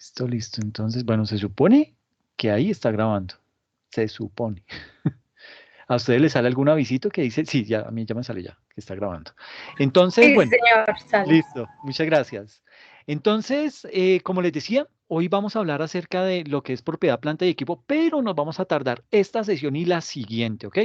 Listo, listo. Entonces, bueno, se supone que ahí está grabando. Se supone. ¿A ustedes les sale algún avisito que dice? Sí, ya, a mí ya me sale ya, que está grabando. Entonces, Sí, bueno, señor, sale. listo. Muchas gracias. Entonces, como les decía, hoy vamos a hablar acerca de lo que es propiedad, planta y equipo, pero nos vamos a tardar esta sesión y la siguiente, ¿ok?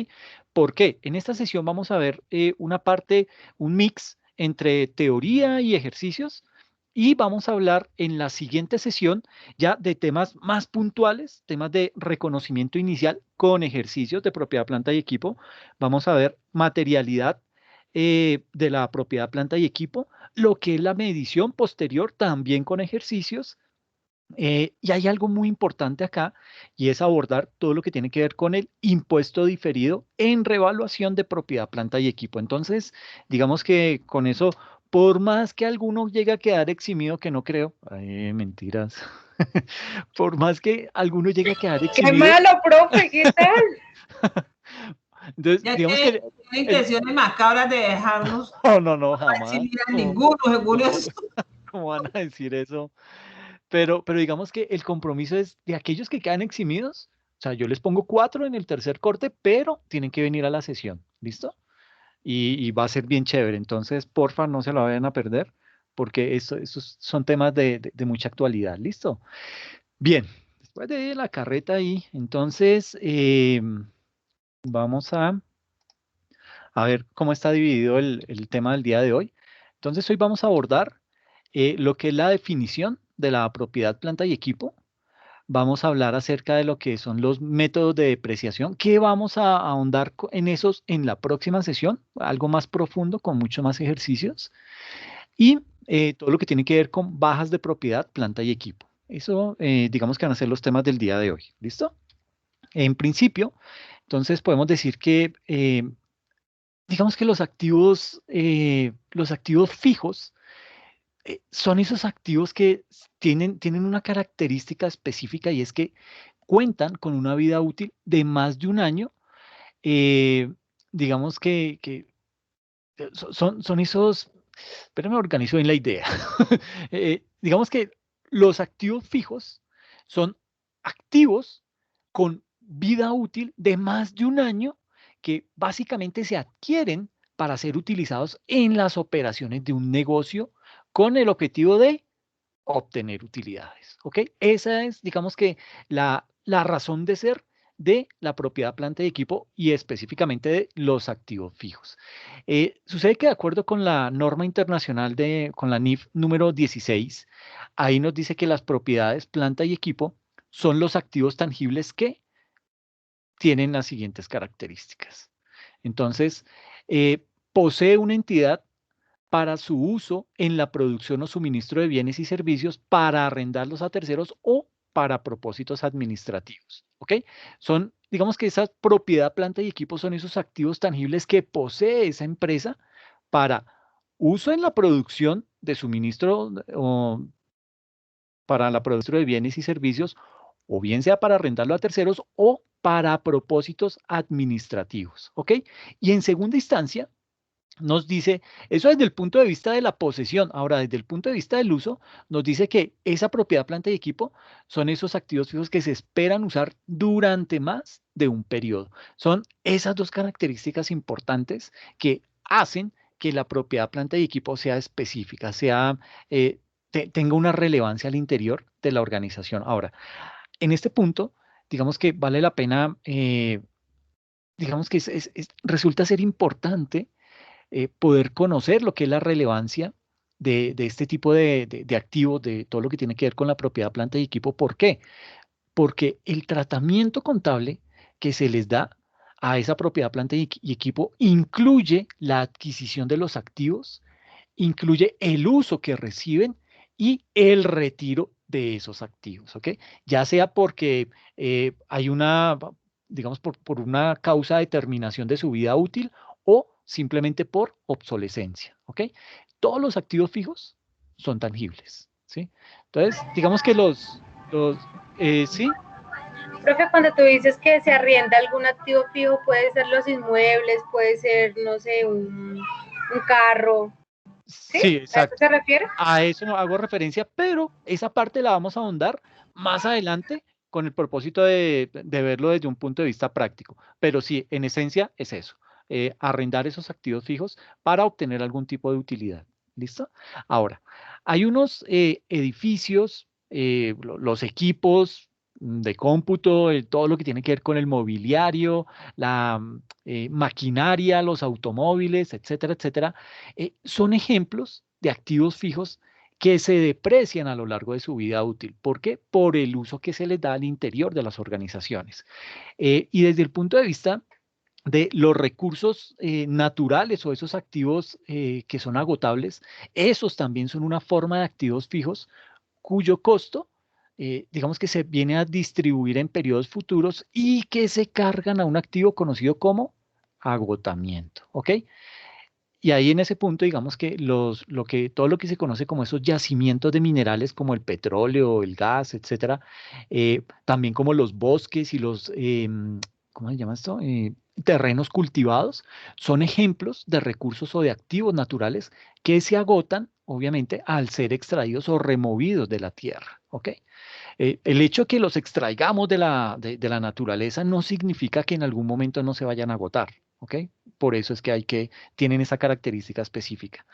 ¿Por qué? En esta sesión vamos a ver una parte, un mix entre teoría y ejercicios. Y vamos a hablar en la siguiente sesión ya de temas más puntuales, temas de reconocimiento inicial con ejercicios de propiedad, planta y equipo. Vamos a ver materialidad de la propiedad, planta y equipo, lo que es la medición posterior también con ejercicios. Y hay algo muy importante acá y es abordar todo lo que tiene que ver con el impuesto diferido en revaluación de propiedad, planta y equipo. Entonces, digamos que con eso, por más que alguno llegue a quedar eximido, que no creo, ay, mentiras, por más que alguno llegue a quedar ¡Qué eximido, malo, profe! ¿Qué tal? entonces, Ya digamos que tiene intenciones macabras de dejarnos no, no, no, jamás. exhibir a No, ninguno, según ¿cómo, eso. cómo van a decir eso? Pero digamos que el compromiso es de aquellos que quedan eximidos. O sea, yo les pongo 4 en el tercer corte, pero tienen que venir a la sesión. ¿Listo? Y va a ser bien chévere. Entonces, porfa, no se lo vayan a perder, porque estos son temas de mucha actualidad. ¿Listo? Bien, después de la carreta ahí, entonces vamos a ver cómo está dividido el tema del día de hoy. Entonces, hoy vamos a abordar lo que es la definición de la propiedad, planta y equipo. Vamos a hablar acerca de lo que son los métodos de depreciación, que vamos a ahondar en esos en la próxima sesión, algo más profundo, con mucho más ejercicios, y todo lo que tiene que ver con bajas de propiedad, planta y equipo. Eso, digamos que van a ser los temas del día de hoy. ¿Listo? En principio, entonces podemos decir que, digamos que los activos fijos, son esos activos que tienen una característica específica y es que cuentan con una vida útil de más de un año. eh, digamos que son esos, pero me organizo en la idea. Digamos que los activos fijos son activos con vida útil de más de un año que básicamente se adquieren para ser utilizados en las operaciones de un negocio con el objetivo de obtener utilidades. ¿Ok? Esa es, digamos que, la razón de ser de la propiedad, planta y equipo y específicamente de los activos fijos. Sucede que de acuerdo con la norma internacional con la NIF número 16, ahí nos dice que las propiedades, planta y equipo son los activos tangibles que tienen las siguientes características. Entonces, posee una entidad para su uso en la producción o suministro de bienes y servicios, para arrendarlos a terceros o para propósitos administrativos. ¿Ok? Son, digamos que esa propiedad, planta y equipo son esos activos tangibles que posee esa empresa para uso en la producción de suministro o para la producción de bienes y servicios, o bien sea para arrendarlo a terceros o para propósitos administrativos. ¿Ok? Y en segunda instancia, nos dice, eso desde el punto de vista de la posesión. Ahora, desde el punto de vista del uso, nos dice que esa propiedad, planta y equipo son esos activos fijos que se esperan usar durante más de un periodo. Son esas dos características importantes que hacen que la propiedad, planta y equipo sea específica, eh, tenga una relevancia al interior de la organización. Ahora, en este punto, digamos que vale la pena, digamos que resulta ser importante poder conocer lo que es la relevancia de este tipo de activos, de todo lo que tiene que ver con la propiedad, planta y equipo. ¿Por qué? Porque el tratamiento contable que se les da a esa propiedad, planta y equipo incluye la adquisición de los activos, incluye el uso que reciben y el retiro de esos activos, ¿ok? Ya sea porque hay una, digamos, por una causa de terminación de su vida útil o simplemente por obsolescencia, ¿ok? Todos los activos fijos son tangibles, ¿sí? Entonces, digamos que sí, Profe, cuando tú dices que se arrienda algún activo fijo, puede ser los inmuebles, puede ser, no sé, un carro. ¿Sí? Sí, ¿A eso exacto. se refiere? A eso no hago referencia, pero esa parte la vamos a ahondar más adelante con el propósito de verlo desde un punto de vista práctico. Pero sí, en esencia es eso, arrendar esos activos fijos para obtener algún tipo de utilidad. ¿Listo? Ahora, hay unos edificios, los equipos de cómputo, todo lo que tiene que ver con el mobiliario, la maquinaria, los automóviles, etcétera, etcétera, son ejemplos de activos fijos que se deprecian a lo largo de su vida útil. ¿Por qué? Por el uso que se les da al interior de las organizaciones. Y desde el punto de vista de los recursos naturales o esos activos que son agotables, esos también son una forma de activos fijos cuyo costo, digamos que se viene a distribuir en periodos futuros y que se cargan a un activo conocido como agotamiento. ¿Ok? Y ahí en ese punto, digamos que todo lo que se conoce como esos yacimientos de minerales como el petróleo, el gas, etcétera, también como los bosques y ¿cómo se llama esto? Terrenos cultivados, son ejemplos de recursos o de activos naturales que se agotan, obviamente, al ser extraídos o removidos de la tierra, ¿ok? El hecho que los extraigamos de la naturaleza no significa que en algún momento no se vayan a agotar, ¿ok? Por eso es que tienen esa característica específica.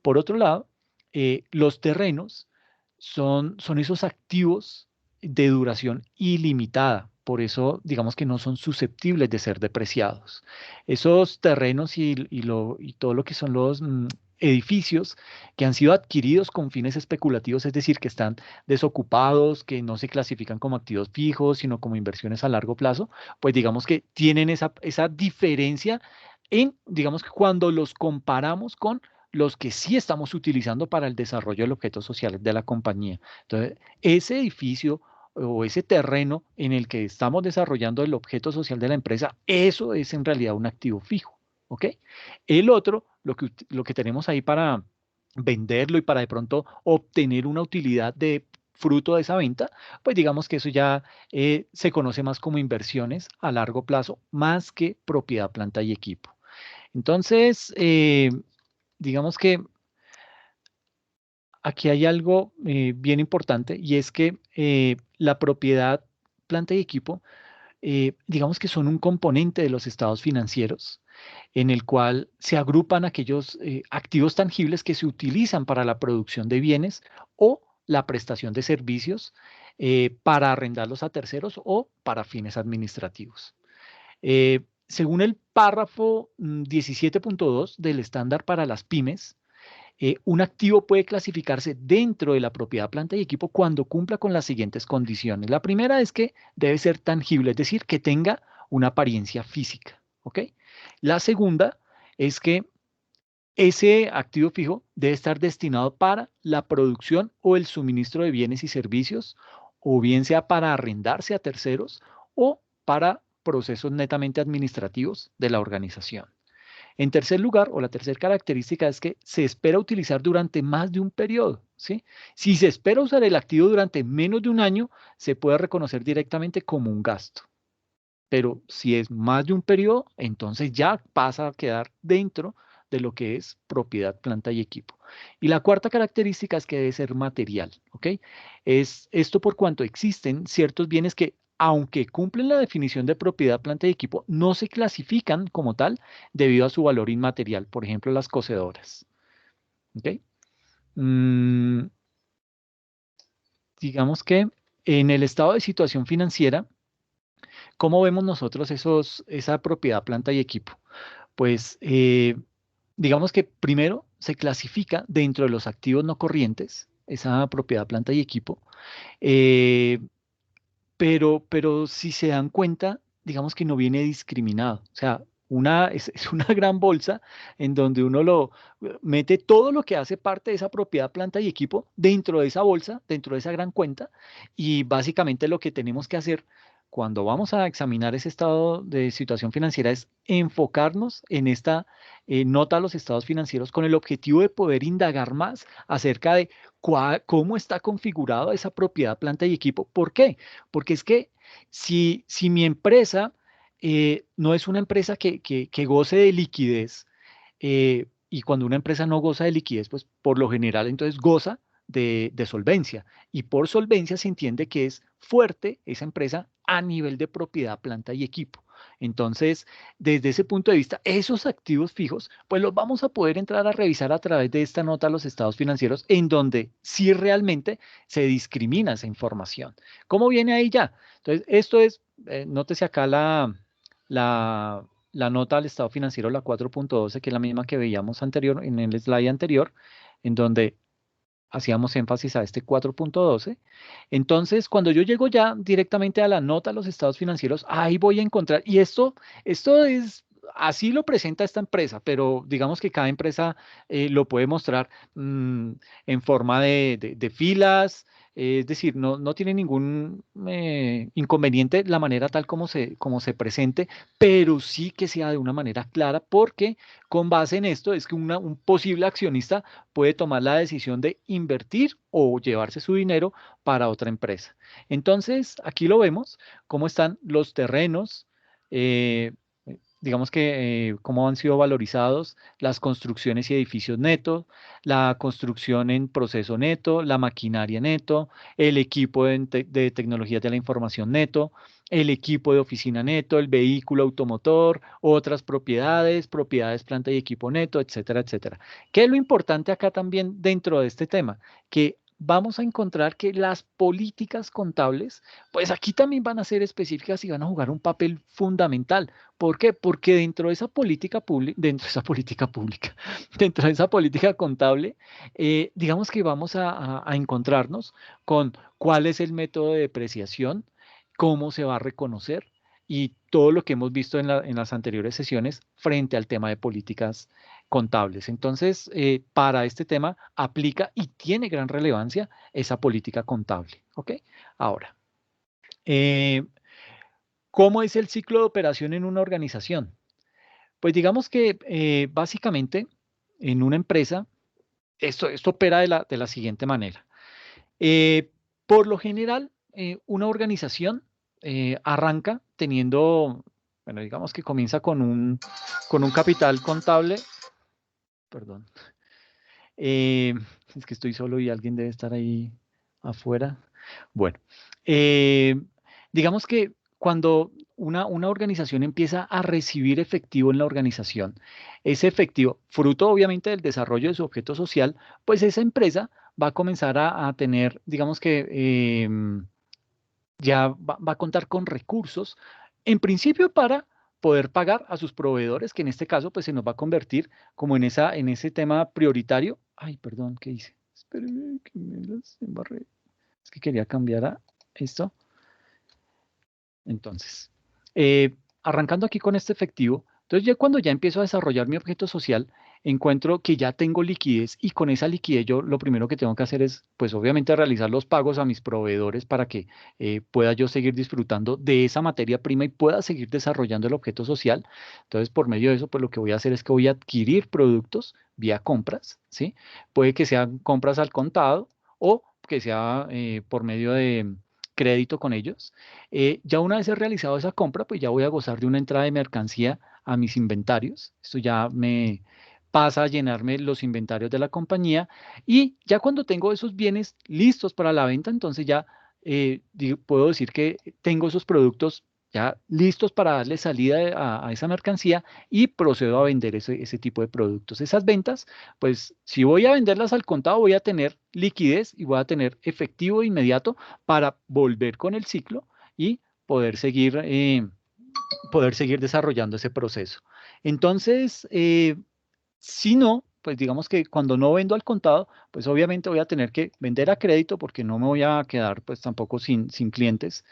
Por otro lado, los terrenos son esos activos de duración ilimitada. Por eso, digamos que no son susceptibles de ser depreciados. Esos terrenos y todo lo que son los edificios que han sido adquiridos con fines especulativos, es decir, que están desocupados, que no se clasifican como activos fijos, sino como inversiones a largo plazo, pues digamos que tienen esa diferencia digamos que cuando los comparamos con los que sí estamos utilizando para el desarrollo del objeto social de la compañía. Entonces, ese edificio o ese terreno en el que estamos desarrollando el objeto social de la empresa, eso es en realidad un activo fijo, ¿ok? El otro, lo que tenemos ahí para venderlo y para de pronto obtener una utilidad de fruto de esa venta, pues digamos que eso ya se conoce más como inversiones a largo plazo, más que propiedad, planta y equipo. Entonces, digamos que aquí hay algo bien importante y es que la propiedad, planta y equipo, digamos que son un componente de los estados financieros en el cual se agrupan aquellos activos tangibles que se utilizan para la producción de bienes o la prestación de servicios para arrendarlos a terceros o para fines administrativos. Según el párrafo 17.2 del estándar para las pymes, un activo puede clasificarse dentro de la propiedad, planta y equipo cuando cumpla con las siguientes condiciones. La primera es que debe ser tangible, es decir, que tenga una apariencia física. ¿Ok? La segunda es que ese activo fijo debe estar destinado para la producción o el suministro de bienes y servicios, o bien sea para arrendarse a terceros o para procesos netamente administrativos de la organización. En tercer lugar, o la tercera característica es que se espera utilizar durante más de un periodo, ¿sí? Si se espera usar el activo durante menos de un año, se puede reconocer directamente como un gasto. Pero si es más de un periodo, entonces ya pasa a quedar dentro de lo que es propiedad, planta y equipo. Y la cuarta característica es que debe ser material, ¿ok? Es esto por cuanto existen ciertos bienes que, aunque cumplen la definición de propiedad, planta y equipo, no se clasifican como tal debido a su valor inmaterial, por ejemplo, las cocedoras, ¿ok? Mm, digamos que en el estado de situación financiera, ¿cómo vemos nosotros esa propiedad, planta y equipo? Pues digamos que primero se clasifica dentro de los activos no corrientes, esa propiedad, planta y equipo, eh, pero si se dan cuenta, digamos que no viene discriminado. O sea, es una gran bolsa en donde uno lo mete todo lo que hace parte de esa propiedad, planta y equipo dentro de esa bolsa, dentro de esa gran cuenta, y básicamente lo que tenemos que hacer cuando vamos a examinar ese estado de situación financiera es enfocarnos en esta nota a los estados financieros con el objetivo de poder indagar más acerca de cómo está configurado esa propiedad, planta y equipo. ¿Por qué? Porque es que si mi empresa no es una empresa que goce de liquidez, y cuando una empresa no goza de liquidez, pues por lo general entonces goza de solvencia. Y por solvencia se entiende que es fuerte esa empresa a nivel de propiedad, planta y equipo. Entonces, desde ese punto de vista, esos activos fijos, pues los vamos a poder entrar a revisar a través de esta nota a los estados financieros, en donde sí realmente se discrimina esa información. ¿Cómo viene ahí ya? Entonces, esto es, nótese acá la nota al estado financiero, la 4.12, que es la misma que veíamos anterior, en el slide anterior, en donde hacíamos énfasis a este 4.12. Entonces, cuando yo llego ya directamente a la nota de los estados financieros, ahí voy a encontrar, y esto es, así lo presenta esta empresa, pero digamos que cada empresa lo puede mostrar en forma de filas, es decir, no tiene ningún inconveniente la manera tal como se presente, pero sí que sea de una manera clara, porque con base en esto es que un posible accionista puede tomar la decisión de invertir o llevarse su dinero para otra empresa. Entonces, aquí lo vemos, cómo están los terrenos, eh, digamos que cómo han sido valorizados las construcciones y edificios netos, la construcción en proceso neto, la maquinaria neto, el equipo de tecnologías de la información neto, el equipo de oficina neto, el vehículo automotor, otras propiedades, propiedades, planta y equipo neto, etcétera, etcétera. ¿Qué es lo importante acá también dentro de este tema? Que vamos a encontrar que las políticas contables, pues aquí también van a ser específicas y van a jugar un papel fundamental. ¿Por qué? Porque dentro de esa política pública, dentro de esa política pública, dentro de esa política contable, digamos que vamos a encontrarnos con cuál es el método de depreciación, cómo se va a reconocer y todo lo que hemos visto en las anteriores sesiones frente al tema de políticas contables. Entonces, para este tema aplica y tiene gran relevancia esa política contable. ¿Ok? Ahora, eh, ¿cómo es el ciclo de operación en una organización? Pues digamos que básicamente en una empresa, esto opera de la siguiente manera. Eh, por lo general, una organización arranca teniendo, bueno, digamos que comienza con un capital contable, perdón, eh, es que estoy solo y alguien debe estar ahí afuera. Bueno, eh, digamos que cuando una organización empieza a recibir efectivo en la organización, ese efectivo, fruto obviamente del desarrollo de su objeto social, pues esa empresa va a comenzar a tener, digamos que ya va a contar con recursos, en principio para poder pagar a sus proveedores, que en este caso pues se nos va a convertir como en ese tema prioritario. Ay, perdón, ¿qué hice? Espérenme que me las embarré. Es que quería cambiar a esto. Entonces, arrancando aquí con este efectivo, entonces ya cuando ya empiezo a desarrollar mi objeto social, encuentro que ya tengo liquidez y con esa liquidez yo lo primero que tengo que hacer es, pues obviamente realizar los pagos a mis proveedores para que pueda yo seguir disfrutando de esa materia prima y pueda seguir desarrollando el objeto social. Entonces, por medio de eso, pues lo que voy a hacer es que voy a adquirir productos vía compras, ¿sí? Puede que sean compras al contado o que sea por medio de crédito con ellos. Ya una vez he realizado esa compra, pues ya voy a gozar de una entrada de mercancía a mis inventarios. Esto ya me pasa a llenarme los inventarios de la compañía y ya cuando tengo esos bienes listos para la venta, entonces ya puedo decir que tengo esos productos ya listos para darle salida a esa mercancía y procedo a vender ese tipo de productos. Esas ventas, pues si voy a venderlas al contado, voy a tener liquidez y voy a tener efectivo inmediato para volver con el ciclo y poder seguir desarrollando ese proceso. Entonces, si no, pues digamos que cuando no vendo al contado, pues obviamente voy a tener que vender a crédito porque no me voy a quedar pues tampoco sin clientes.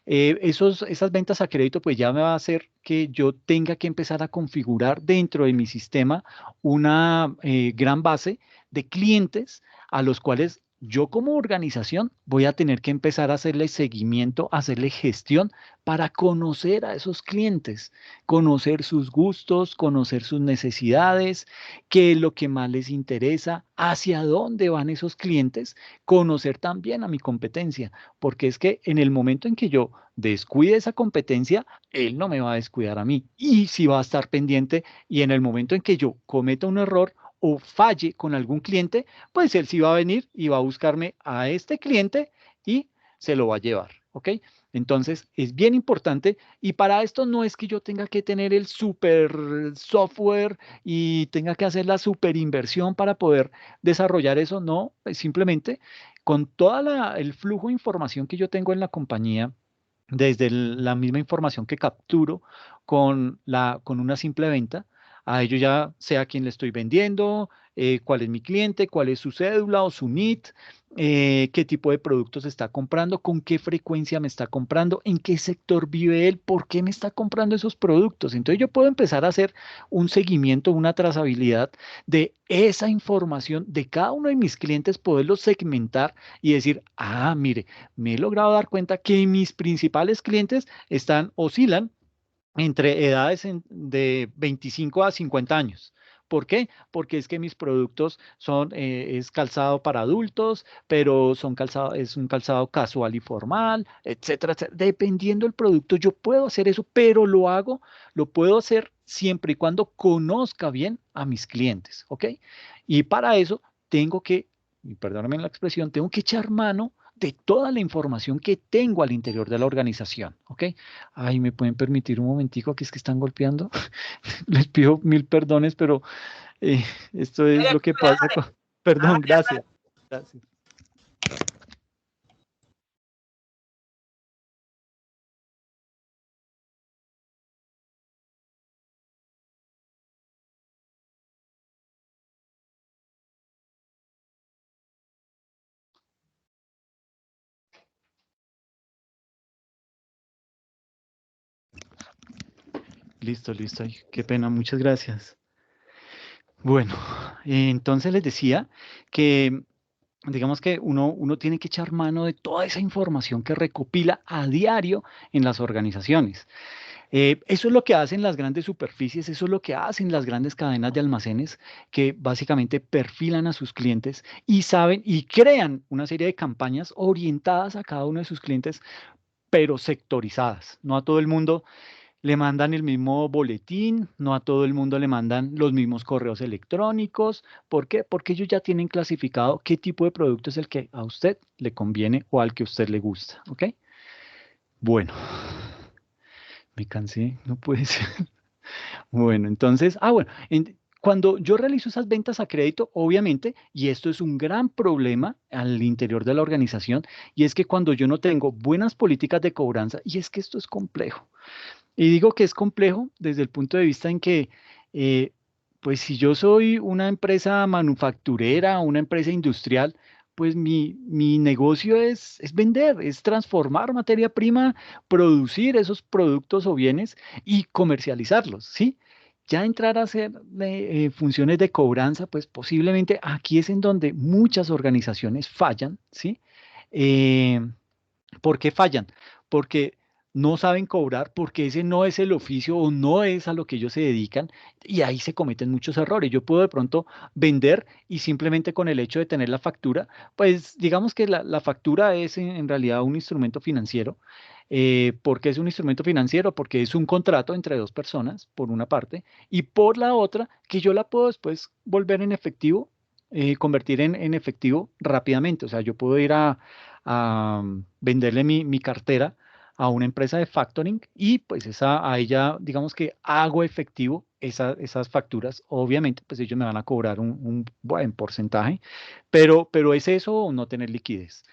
Esas ventas a crédito pues ya me va a hacer que yo tenga que empezar a configurar dentro de mi sistema una gran base de clientes a los cuales yo como organización voy a tener que empezar a hacerle seguimiento, hacerle gestión para conocer a esos clientes, conocer sus gustos, conocer sus necesidades, qué es lo que más les interesa, hacia dónde van esos clientes, conocer también a mi competencia, porque es que en el momento en que yo descuide esa competencia, él no me va a descuidar a mí y sí va a estar pendiente y en el momento en que yo cometa un error o falle con algún cliente, pues él sí va a venir y va a buscarme a este cliente y se lo va a llevar, ¿ok? Entonces, es bien importante y para esto no es que yo tenga que tener el super software y tenga que hacer la super inversión para poder desarrollar eso, no, es simplemente con todo el flujo de información que yo tengo en la compañía, desde la misma información que capturo con una simple venta, a ello ya sé a quién le estoy vendiendo, cuál es mi cliente, cuál es su cédula o su NIT, qué tipo de productos está comprando, con qué frecuencia me está comprando, en qué sector vive él, por qué me está comprando esos productos. Entonces yo puedo empezar a hacer un seguimiento, una trazabilidad de esa información de cada uno de mis clientes, poderlos segmentar y decir, ah, mire, me he logrado dar cuenta que mis principales clientes oscilan entre edades de 25 a 50 años. ¿Por qué? Porque es que mis productos es calzado para adultos, pero es un calzado casual y formal, etcétera, etcétera. Dependiendo del producto, yo puedo hacer eso, pero lo puedo hacer siempre y cuando conozca bien a mis clientes, ¿ok? Y para eso tengo que, y perdóname la expresión, tengo que echar mano de toda la información que tengo al interior de la organización, ¿ok? Ay, ¿me pueden permitir un momentico? Que es que están golpeando. Les pido mil perdones, pero eh, esto es Dale, lo que pues, pasa dale. con... Perdón, Hágale, hágale. gracias. Gracias. Listo, listo. Ay, qué pena, muchas gracias. Bueno, entonces les decía que, digamos que uno tiene que echar mano de toda esa información que recopila a diario en las organizaciones. Eso es lo que hacen las grandes superficies, eso es lo que hacen las grandes cadenas de almacenes que básicamente perfilan a sus clientes y saben y crean una serie de campañas orientadas a cada uno de sus clientes, pero sectorizadas. No a todo el mundo le mandan el mismo boletín, no a todo el mundo le mandan los mismos correos electrónicos. ¿Por qué? Porque ellos ya tienen clasificado qué tipo de producto es el que a usted le conviene o al que a usted le gusta. ¿Ok? Bueno, me cansé, no puede ser. Bueno, entonces, bueno, cuando yo realizo esas ventas a crédito, obviamente, y esto es un gran problema al interior de la organización, y es que cuando yo no tengo buenas políticas de cobranza, y es que esto es complejo, y digo que es complejo desde el punto de vista en que, eh, pues si yo soy una empresa manufacturera, una empresa industrial, pues mi negocio es vender, es transformar materia prima, producir esos productos o bienes y comercializarlos, ¿sí? Ya entrar a hacer funciones de cobranza, pues posiblemente aquí es en donde muchas organizaciones fallan, ¿sí? Eh, ¿Por qué fallan? Porque no saben cobrar, porque ese no es el oficio o no es a lo que ellos se dedican y ahí se cometen muchos errores. Yo puedo de pronto vender y simplemente con el hecho de tener la factura, pues digamos que la factura es en realidad un instrumento financiero. ¿Por qué es un instrumento financiero? Porque es un contrato entre dos personas, por una parte, y por la otra, que yo la puedo después volver en efectivo, convertir en efectivo rápidamente. O sea, yo puedo ir a venderle mi cartera a una empresa de factoring y pues a ella, digamos que hago efectivo esas facturas. Obviamente, pues ellos me van a cobrar un buen porcentaje, pero es eso o no tener liquidez.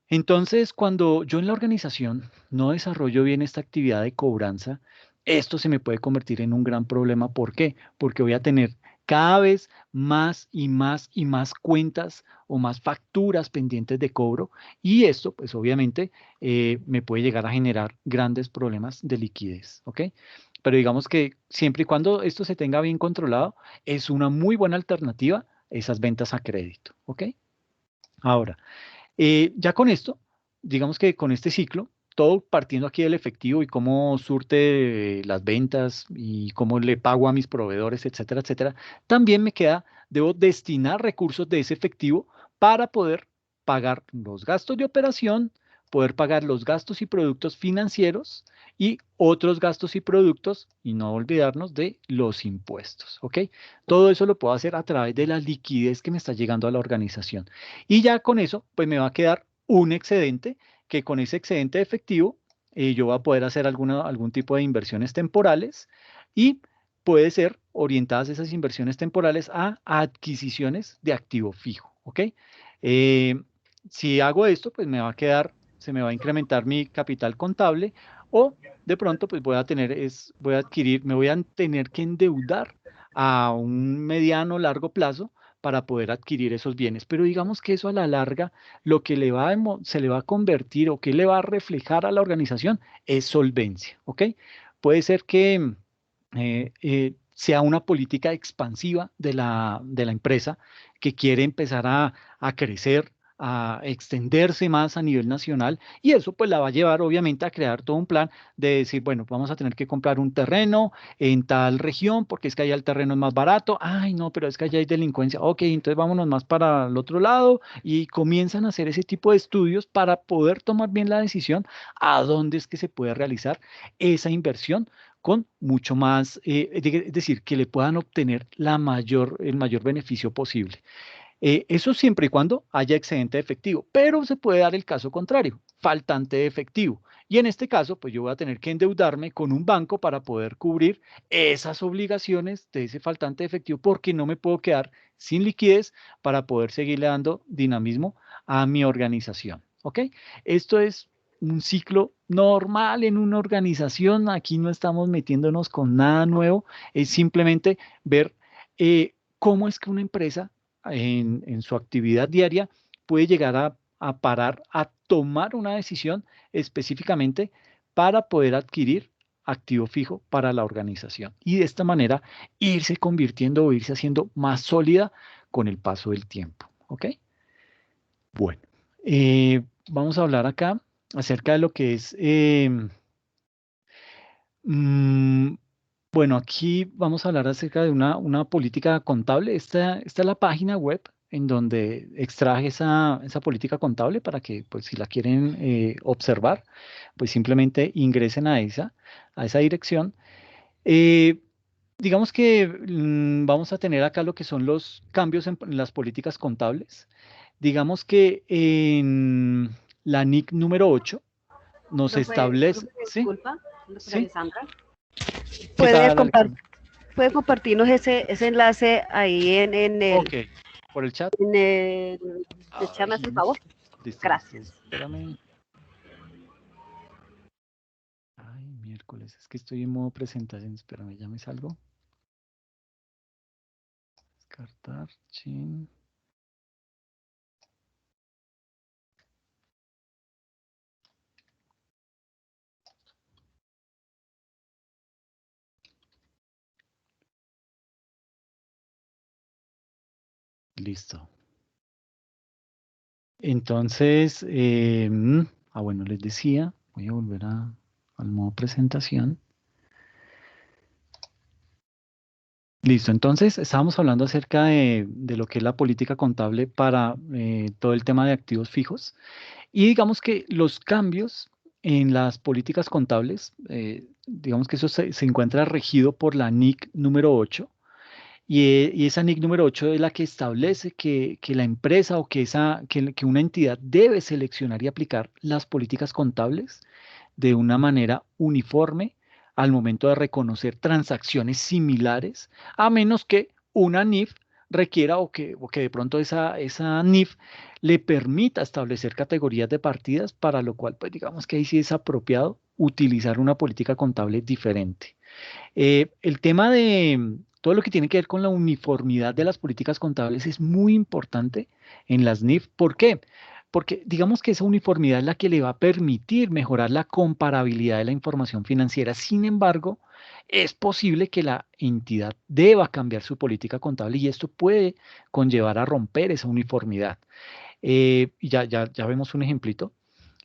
Entonces, cuando yo en la organización no desarrollo bien esta actividad de cobranza, esto se me puede convertir en un gran problema. ¿Por qué? Porque voy a tener cada vez más y más y más cuentas o más facturas pendientes de cobro y esto, pues obviamente, me puede llegar a generar grandes problemas de liquidez, ¿ok? Pero digamos que siempre y cuando esto se tenga bien controlado, es una muy buena alternativa esas ventas a crédito, ¿ok? Ahora. Ya con esto, digamos que con este ciclo, todo partiendo aquí del efectivo y cómo surte las ventas y cómo le pago a mis proveedores, etcétera, etcétera, también me queda, debo destinar recursos de ese efectivo para poder pagar los gastos de operación, poder pagar los gastos y productos financieros y otros gastos y productos, y no olvidarnos de los impuestos, ¿ok? Todo eso lo puedo hacer a través de la liquidez que me está llegando a la organización. Y ya con eso, pues me va a quedar un excedente, que con ese excedente de efectivo, yo voy a poder hacer algún tipo de inversiones temporales y puede ser orientadas esas inversiones temporales a adquisiciones de activo fijo, ¿ok? Eh, si hago esto, pues me va a quedar, se me va a incrementar mi capital contable o de pronto pues voy a adquirir, me voy a tener que endeudar a un mediano largo plazo para poder adquirir esos bienes. Pero digamos que eso a la larga lo que se le va a convertir o que le va a reflejar a la organización es solvencia, ¿ok? Puede ser que sea una política expansiva de la empresa que quiere empezar a crecer, a extenderse más a nivel nacional y eso pues la va a llevar obviamente a crear todo un plan de decir, bueno, vamos a tener que comprar un terreno en tal región porque es que allá el terreno es más barato, ay no, pero es que allá hay delincuencia, ok, entonces vámonos más para el otro lado y comienzan a hacer ese tipo de estudios para poder tomar bien la decisión a dónde es que se puede realizar esa inversión con mucho más, es decir, que le puedan obtener el mayor beneficio posible. Eso siempre y cuando haya excedente de efectivo, pero se puede dar el caso contrario, faltante de efectivo. Y en este caso, pues yo voy a tener que endeudarme con un banco para poder cubrir esas obligaciones de ese faltante de efectivo, porque no me puedo quedar sin liquidez para poder seguirle dando dinamismo a mi organización. ¿Ok? Esto es un ciclo normal en una organización. Aquí no estamos metiéndonos con nada nuevo, es simplemente ver cómo es que una empresa en su actividad diaria puede llegar a parar, a tomar una decisión específicamente para poder adquirir activo fijo para la organización y de esta manera irse convirtiendo o irse haciendo más sólida con el paso del tiempo. ¿Ok? Bueno, vamos a hablar acá acerca de lo que es, mm, bueno, aquí vamos a hablar acerca de una política contable. Esta es la página web en donde extraje esa política contable para que, pues, si la quieren observar, pues simplemente ingresen a esa dirección. Eh, digamos que vamos a tener acá lo que son los cambios en las políticas contables. Digamos que en la NIC número 8 nos establece, Profe, ¿sí? disculpa, profe ¿Sí? Alessandra. ¿Qué ¿Puede, tal, Alexandra? puede compartirnos ese enlace ahí Ok, por el chat. en el A chat, ver, me hace el favor? listo, listo, Gracias. espérame. Ay, miércoles, es que estoy en modo presentación, espérame, ya me salgo. Descartar, chin. Listo. Entonces, bueno, les decía, voy a volver al modo presentación. Listo, entonces estábamos hablando acerca de lo que es la política contable para todo el tema de activos fijos. Y digamos que los cambios en las políticas contables, digamos que eso se encuentra regido por la NIC número 8 y esa NIC número 8 es la que establece que la empresa o que una entidad debe seleccionar y aplicar las políticas contables de una manera uniforme al momento de reconocer transacciones similares, a menos que una NIF requiera o que de pronto esa NIF le permita establecer categorías de partidas, para lo cual, pues digamos que ahí sí es apropiado utilizar una política contable diferente. El tema de todo lo que tiene que ver con la uniformidad de las políticas contables es muy importante en las NIF. ¿Por qué? Porque digamos que esa uniformidad es la que le va a permitir mejorar la comparabilidad de la información financiera. Sin embargo, es posible que la entidad deba cambiar su política contable y esto puede conllevar a romper esa uniformidad. Y ya vemos un ejemplito.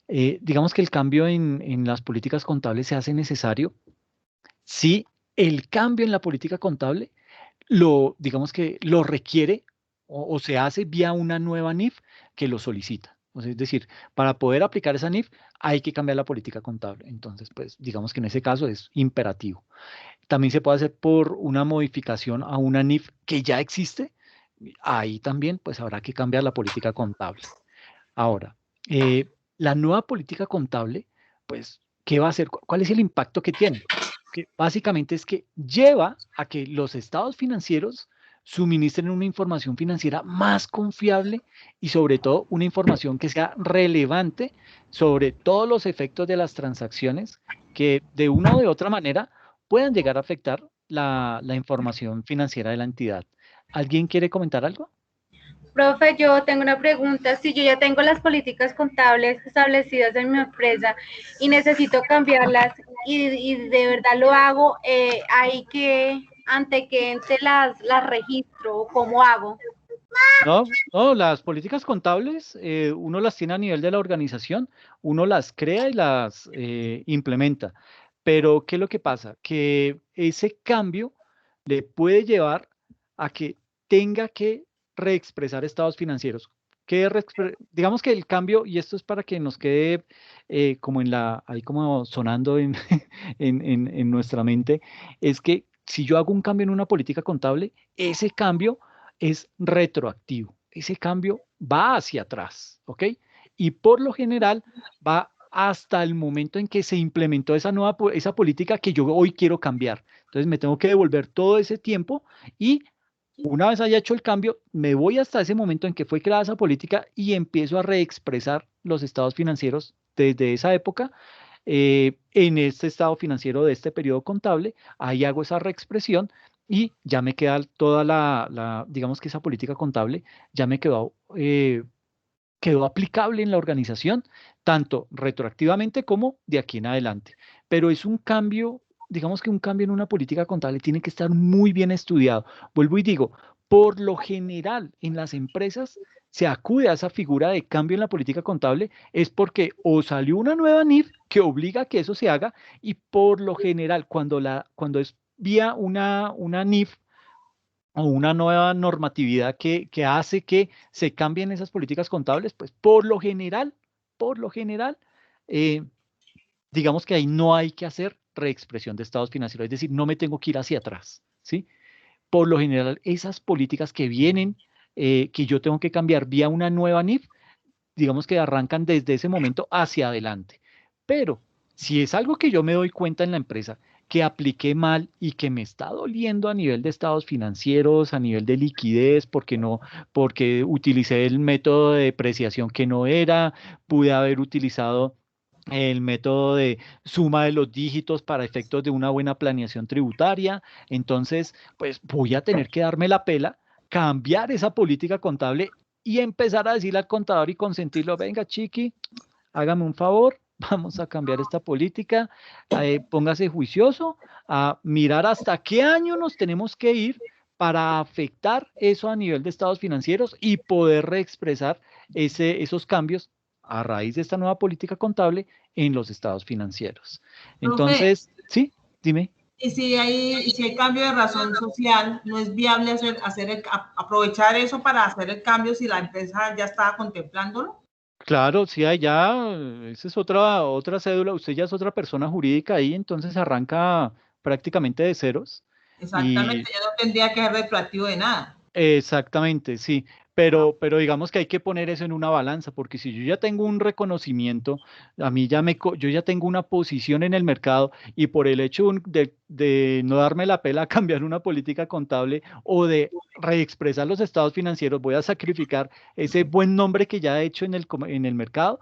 Digamos que el cambio en las políticas contables se hace necesario si el cambio en la política contable digamos que lo requiere o se hace vía una nueva NIF que lo solicita. O sea, es decir, para poder aplicar esa NIF hay que cambiar la política contable. Entonces, pues digamos que en ese caso es imperativo. También se puede hacer por una modificación a una NIF que ya existe. Ahí también pues habrá que cambiar la política contable. Ahora, la nueva política contable, pues, ¿qué va a hacer? ¿Cuál es el impacto que tiene? Que básicamente es que lleva a que los estados financieros suministren una información financiera más confiable y sobre todo una información que sea relevante sobre todos los efectos de las transacciones que de una o de otra manera puedan llegar a afectar la información financiera de la entidad. ¿Alguien quiere comentar algo? Profe, yo tengo una pregunta. Si yo ya tengo las políticas contables establecidas en mi empresa y necesito cambiarlas y de verdad lo hago, hay que, ante que ente las registro, ¿cómo hago? No, las políticas contables uno las tiene a nivel de la organización, uno las crea y las implementa. Pero, ¿qué es lo que pasa? Que ese cambio le puede llevar a que tenga que reexpresar estados financieros. Digamos que el cambio, y esto es para que nos quede como ahí como sonando en nuestra mente, es que si yo hago un cambio en una política contable, ese cambio es retroactivo. Ese cambio va hacia atrás, ¿ok? Y por lo general va hasta el momento en que se implementó esa política que yo hoy quiero cambiar. Entonces me tengo que devolver todo ese tiempo y una vez haya hecho el cambio, me voy hasta ese momento en que fue creada esa política y empiezo a reexpresar los estados financieros desde esa época en este estado financiero de este periodo contable. Ahí hago esa reexpresión y ya me queda toda digamos que esa política contable ya me quedó aplicable en la organización, tanto retroactivamente como de aquí en adelante. Pero es un cambio, digamos que un cambio en una política contable tiene que estar muy bien estudiado. Vuelvo y digo, por lo general en las empresas se acude a esa figura de cambio en la política contable es porque o salió una nueva NIF que obliga a que eso se haga y por lo general cuando es vía una NIF o una nueva normatividad que hace que se cambien esas políticas contables, pues por lo general, eh, digamos que ahí no hay que hacer reexpresión de estados financieros, es decir, no me tengo que ir hacia atrás, ¿sí? Por lo general, esas políticas que vienen, que yo tengo que cambiar vía una nueva NIF, digamos que arrancan desde ese momento hacia adelante. Pero si es algo que yo me doy cuenta en la empresa, que apliqué mal y que me está doliendo a nivel de estados financieros, a nivel de liquidez, porque utilicé el método de depreciación que no era, pude haber utilizado el método de suma de los dígitos para efectos de una buena planeación tributaria, entonces, pues voy a tener que darme la pela, cambiar esa política contable y empezar a decirle al contador y consentirlo, venga, chiqui, hágame un favor, vamos a cambiar esta política, póngase juicioso a mirar hasta qué año nos tenemos que ir para afectar eso a nivel de estados financieros y poder reexpresar esos cambios a raíz de esta nueva política contable en los estados financieros. Profe, Entonces, sí, dime. y si hay cambio de razón social, ¿no es viable aprovechar eso para hacer el cambio si la empresa ya estaba contemplándolo? Claro, sí, hay ya, esa es otra cédula, usted ya es otra persona jurídica ahí, entonces arranca prácticamente de ceros. Exactamente, Y ya no tendría que ser retroactivo de nada. exactamente, sí, pero digamos que hay que poner eso en una balanza, porque si yo ya tengo un reconocimiento, a mí yo ya tengo una posición en el mercado y por el hecho de no darme la pela a cambiar una política contable o de reexpresar los estados financieros, voy a sacrificar ese buen nombre que ya he hecho en el mercado,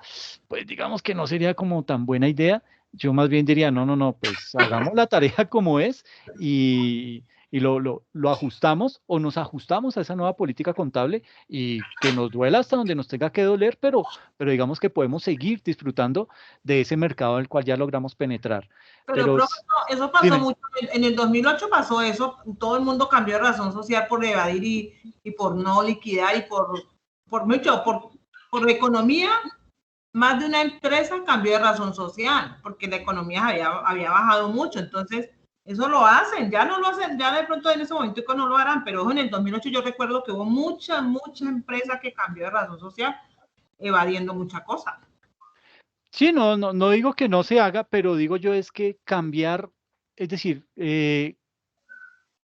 pues digamos que no sería como tan buena idea. Yo más bien diría, no, no, no, pues hagamos la tarea como es y lo ajustamos o nos ajustamos a esa nueva política contable y que nos duela hasta donde nos tenga que doler, pero digamos que podemos seguir disfrutando de ese mercado al cual ya logramos penetrar. Pero, Pero profe, no, eso pasó dime, mucho. En el 2008 pasó eso. Todo el mundo cambió de razón social por evadir y por no liquidar y por economía. Más de una empresa cambió de razón social porque la economía había bajado mucho. Entonces, eso lo hacen. Ya no lo hacen, ya de pronto en ese momento no lo harán. Pero en el 2008 yo recuerdo que hubo muchas empresas que cambió de razón social evadiendo muchas cosas. Sí, no digo que no se haga, pero digo yo es que cambiar, es decir,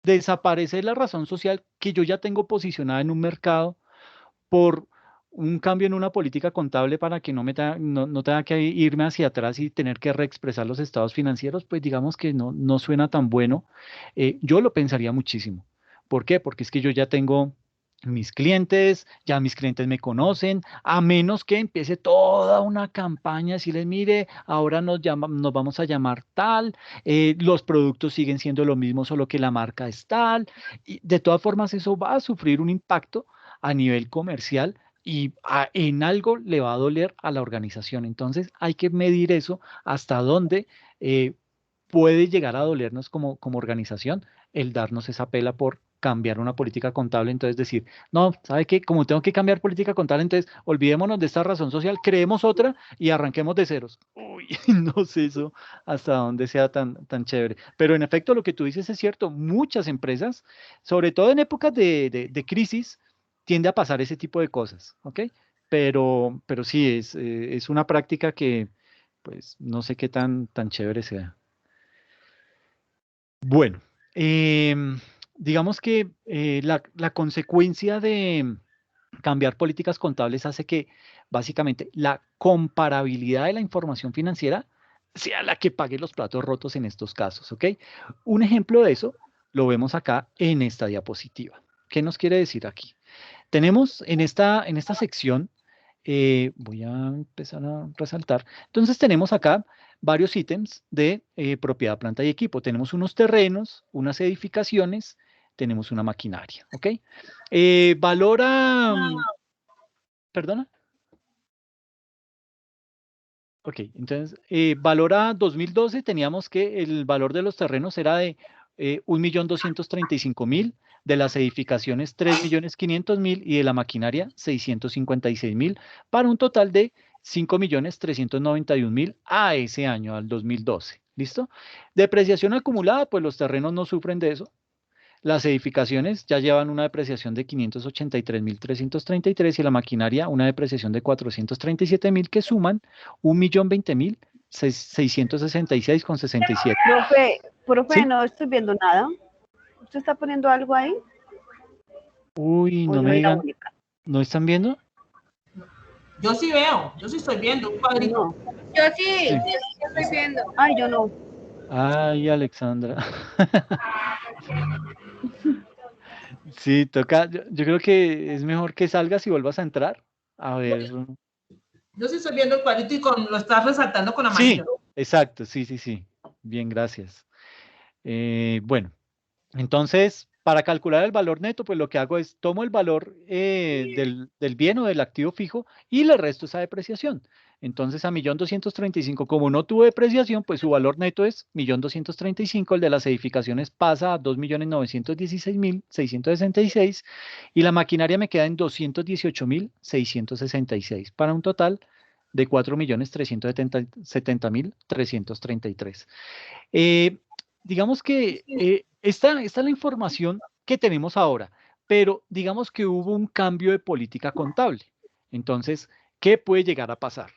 desaparecer la razón social que yo ya tengo posicionada en un mercado por un cambio en una política contable para que no tenga que irme hacia atrás y tener que reexpresar los estados financieros, pues digamos que no suena tan bueno. Yo lo pensaría muchísimo. ¿Por qué? Porque es que yo ya tengo ya mis clientes me conocen, a menos que empiece toda una campaña, si les mire, ahora nos vamos a llamar tal, los productos siguen siendo lo mismo, solo que la marca es tal, y de todas formas eso va a sufrir un impacto a nivel comercial y en algo le va a doler a la organización. Entonces hay que medir eso hasta dónde puede llegar a dolernos como organización el darnos esa pela por cambiar una política contable. Entonces decir, no, ¿sabe qué? Como tengo que cambiar política contable, entonces olvidémonos de esta razón social, creemos otra y arranquemos de ceros. Uy, no sé eso hasta dónde sea tan chévere. Pero en efecto, lo que tú dices es cierto. Muchas empresas, sobre todo en épocas de crisis, tiende a pasar ese tipo de cosas, ¿ok? Pero sí, es una práctica que, pues, no sé qué tan chévere sea. Bueno, digamos que la consecuencia de cambiar políticas contables hace que básicamente la comparabilidad de la información financiera sea la que pague los platos rotos en estos casos, ¿ok? Un ejemplo de eso lo vemos acá en esta diapositiva. ¿Qué nos quiere decir aquí? Tenemos en esta sección, voy a empezar a resaltar, entonces tenemos acá varios ítems de propiedad, planta y equipo. Tenemos unos terrenos, unas edificaciones, tenemos una maquinaria, ¿ok? Valora, perdona. Ok, entonces, valora 2012, teníamos que el valor de los terrenos era de 1.235.000, de las edificaciones 3.500.000 y de la maquinaria 656.000, para un total de 5.391.000 a ese año, al 2012. ¿Listo? Depreciación acumulada, pues los terrenos no sufren de eso. Las edificaciones ya llevan una depreciación de 583.333 y la maquinaria una depreciación de 437.000 que suman 1.020.666,67. Profe, ¿Sí? no estoy viendo nada. ¿Usted está poniendo algo ahí? Uy, ¿O no yo me soy la digan, única? ¿no están viendo? Yo sí veo, yo sí estoy viendo un cuadrito. No. Yo sí, Sí. yo estoy viendo. Ay, yo no. Ay, Alexandra. Sí, toca, yo creo que es mejor que salgas y vuelvas a entrar. A ver. Yo sí estoy viendo el cuadrito y lo estás resaltando con Sí, amarillo. exacto, sí. Bien, gracias. Bueno. Entonces, para calcular el valor neto, pues lo que hago es tomo el valor del bien o del activo fijo y le resto esa depreciación. Entonces, a 1.235.000, como no tuvo depreciación, pues su valor neto es 1.235.000, el de las edificaciones pasa a 2.916.666 y la maquinaria me queda en 218.666 para un total de 4.370.333. Eh, digamos que esta es la información que tenemos ahora, pero digamos que hubo un cambio de política contable. Entonces, ¿qué puede llegar a pasar?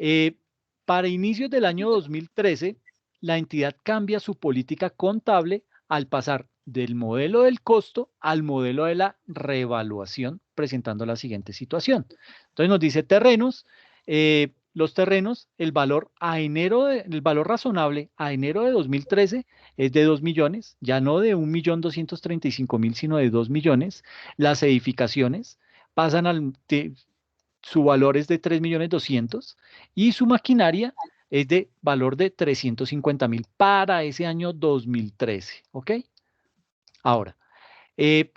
Eh, para inicios del año 2013, la entidad cambia su política contable al pasar del modelo del costo al modelo de la revaluación, presentando la siguiente situación. Entonces nos dice terrenos, los terrenos, el valor razonable a enero de 2013 es de 2 millones, ya no de 1.235.000, sino de 2 millones. Las edificaciones pasan su valor es de 3.200.000 y su maquinaria es de valor de 350.000 para ese año 2013, ¿ok? Ahora,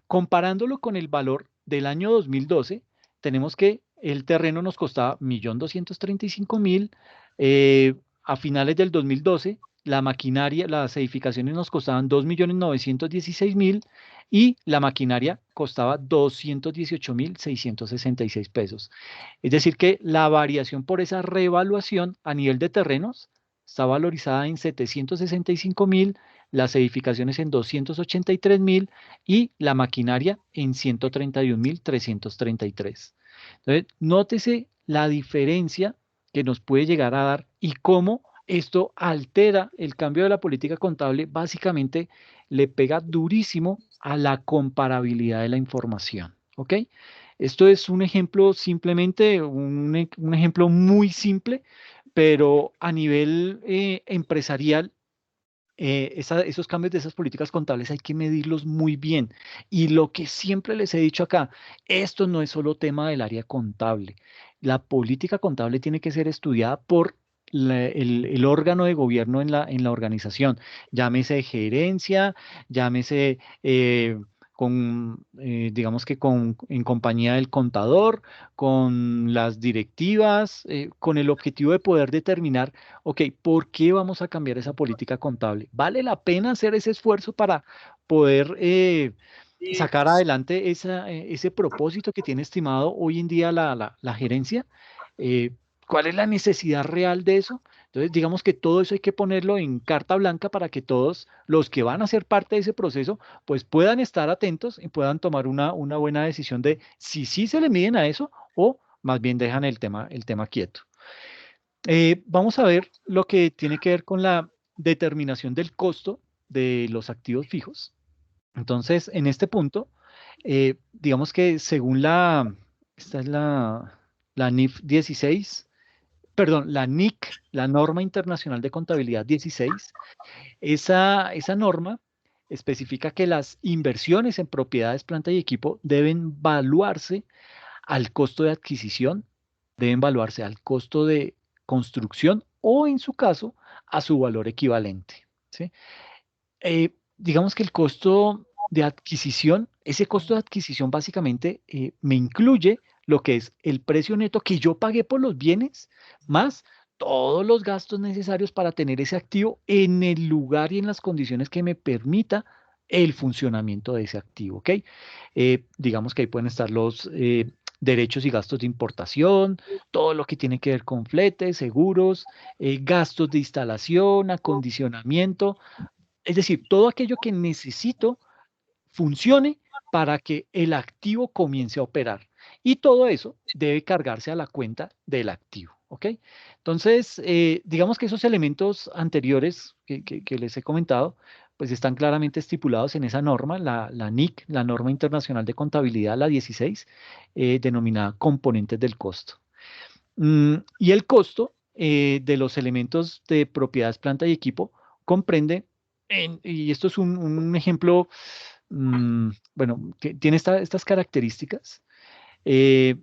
comparándolo con el valor del año 2012, tenemos que el terreno nos costaba 1.235.000, a finales del 2012, la maquinaria, las edificaciones nos costaban 2.916.000 y la maquinaria costaba 218.666 pesos. Es decir, que la variación por esa revaluación a nivel de terrenos está valorizada en 765.000, las edificaciones en 283.000 y la maquinaria en 131.333. Entonces, nótese la diferencia que nos puede llegar a dar y cómo esto altera el cambio de la política contable, básicamente le pega durísimo a la comparabilidad de la información, ¿ok? Esto es un ejemplo simplemente, un ejemplo muy simple, pero a nivel empresarial esos cambios de esas políticas contables hay que medirlos muy bien. Y lo que siempre les he dicho acá, esto no es solo tema del área contable. La política contable tiene que ser estudiada por el órgano de gobierno en la organización. Llámese gerencia, llámese digamos que en compañía del contador, con las directivas, con el objetivo de poder determinar. Ok, ¿por qué vamos a cambiar esa política contable? ¿Vale la pena hacer ese esfuerzo para poder sacar adelante ese propósito que tiene estimado hoy en día la gerencia? Eh, ¿Cuál es la necesidad real de eso? Entonces, digamos que todo eso hay que ponerlo en carta blanca para que todos los que van a ser parte de ese proceso, pues puedan estar atentos y puedan tomar una buena decisión de si sí se le miden a eso o más bien dejan el tema quieto. Vamos a ver lo que tiene que ver con la determinación del costo de los activos fijos. Entonces, en este punto, digamos que según esta es la NIF 16, perdón, la NIC, la Norma Internacional de Contabilidad 16, esa norma especifica que las inversiones en propiedades, planta y equipo deben valuarse al costo de adquisición, deben valuarse al costo de construcción o, en su caso, a su valor equivalente, ¿sí? Digamos que el costo de adquisición, ese costo de adquisición básicamente me incluye lo que es el precio neto que yo pagué por los bienes, más todos los gastos necesarios para tener ese activo en el lugar y en las condiciones que me permita el funcionamiento de ese activo, ¿ok? Digamos que ahí pueden estar los derechos y gastos de importación, todo lo que tiene que ver con fletes, seguros, gastos de instalación, acondicionamiento, es decir, todo aquello que necesito funcione para que el activo comience a operar. Y todo eso debe cargarse a la cuenta del activo, ¿ok? Entonces, digamos que esos elementos anteriores que les he comentado, pues están claramente estipulados en esa norma, la NIC, la Norma Internacional de Contabilidad, la 16, denominada componentes del costo. Y el costo de los elementos de propiedades, planta y equipo comprende, y esto es un ejemplo, bueno, que tiene estas características. eh,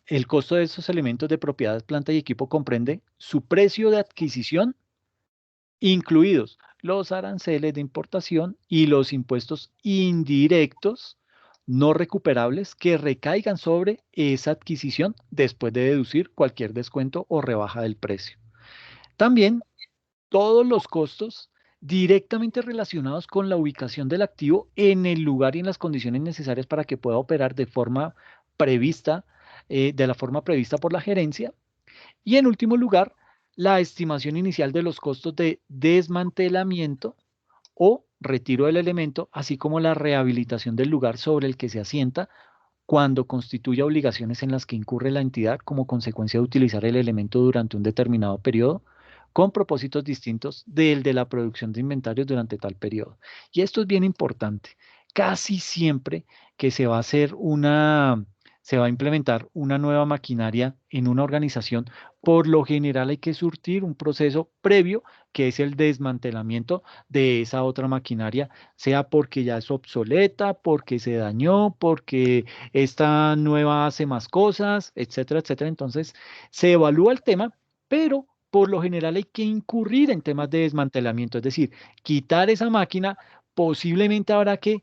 el costo de esos elementos de propiedades, planta y equipo comprende su precio de adquisición, incluidos los aranceles de importación y los impuestos indirectos no recuperables que recaigan sobre esa adquisición después de deducir cualquier descuento o rebaja del precio. También todos los costos directamente relacionados con la ubicación del activo en el lugar y en las condiciones necesarias para que pueda operar de forma prevista, de la forma prevista por la gerencia. Y en último lugar, la estimación inicial de los costos de desmantelamiento o retiro del elemento, así como la rehabilitación del lugar sobre el que se asienta cuando constituya obligaciones en las que incurre la entidad como consecuencia de utilizar el elemento durante un determinado periodo, con propósitos distintos del de la producción de inventarios durante tal periodo. Y esto es bien importante. Casi siempre que se va a implementar una nueva maquinaria en una organización, por lo general hay que surtir un proceso previo que es el desmantelamiento de esa otra maquinaria, sea porque ya es obsoleta, porque se dañó, porque esta nueva hace más cosas, etcétera, etcétera. Entonces, se evalúa el tema, pero por lo general hay que incurrir en temas de desmantelamiento, es decir, quitar esa máquina, posiblemente habrá que,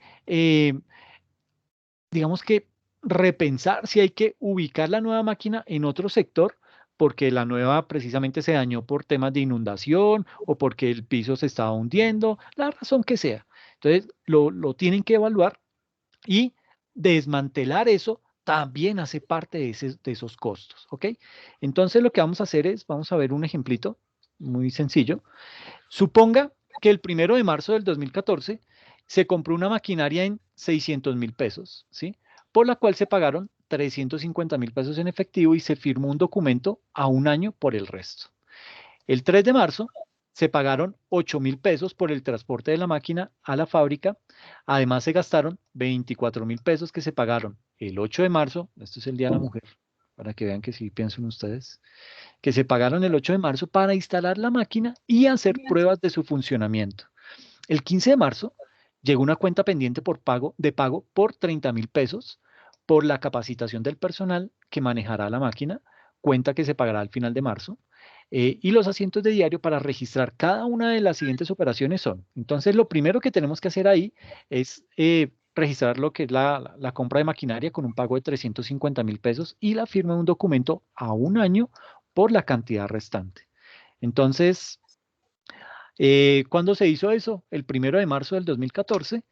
digamos que, repensar si hay que ubicar la nueva máquina en otro sector, porque la nueva precisamente se dañó por temas de inundación o porque el piso se estaba hundiendo, la razón que sea. Entonces, lo tienen que evaluar y desmantelar eso también hace parte de esos costos, ¿ok? Entonces lo que vamos a hacer es, vamos a ver un ejemplito muy sencillo. Suponga que el 1 de marzo del 2014 se compró una maquinaria en 600.000 pesos, ¿sí? Por la cual se pagaron 350.000 pesos en efectivo y se firmó un documento a un año por el resto. El 3 de marzo se pagaron 8.000 pesos por el transporte de la máquina a la fábrica. Además se gastaron 24.000 pesos que se pagaron el 8 de marzo, esto es el Día de la Mujer, para que vean que sí piensan ustedes, que se pagaron el 8 de marzo para instalar la máquina y hacer pruebas de su funcionamiento. El 15 de marzo llegó una cuenta pendiente de pago por 30.000 pesos por la capacitación del personal que manejará la máquina, cuenta que se pagará al final de marzo, y los asientos de diario para registrar cada una de las siguientes operaciones son. Entonces, lo primero que tenemos que hacer ahí es registrar lo que es la compra de maquinaria con un pago de 350.000 pesos y la firma de un documento a un año por la cantidad restante. Entonces, ¿cuándo se hizo eso? El 1 de marzo del 2014.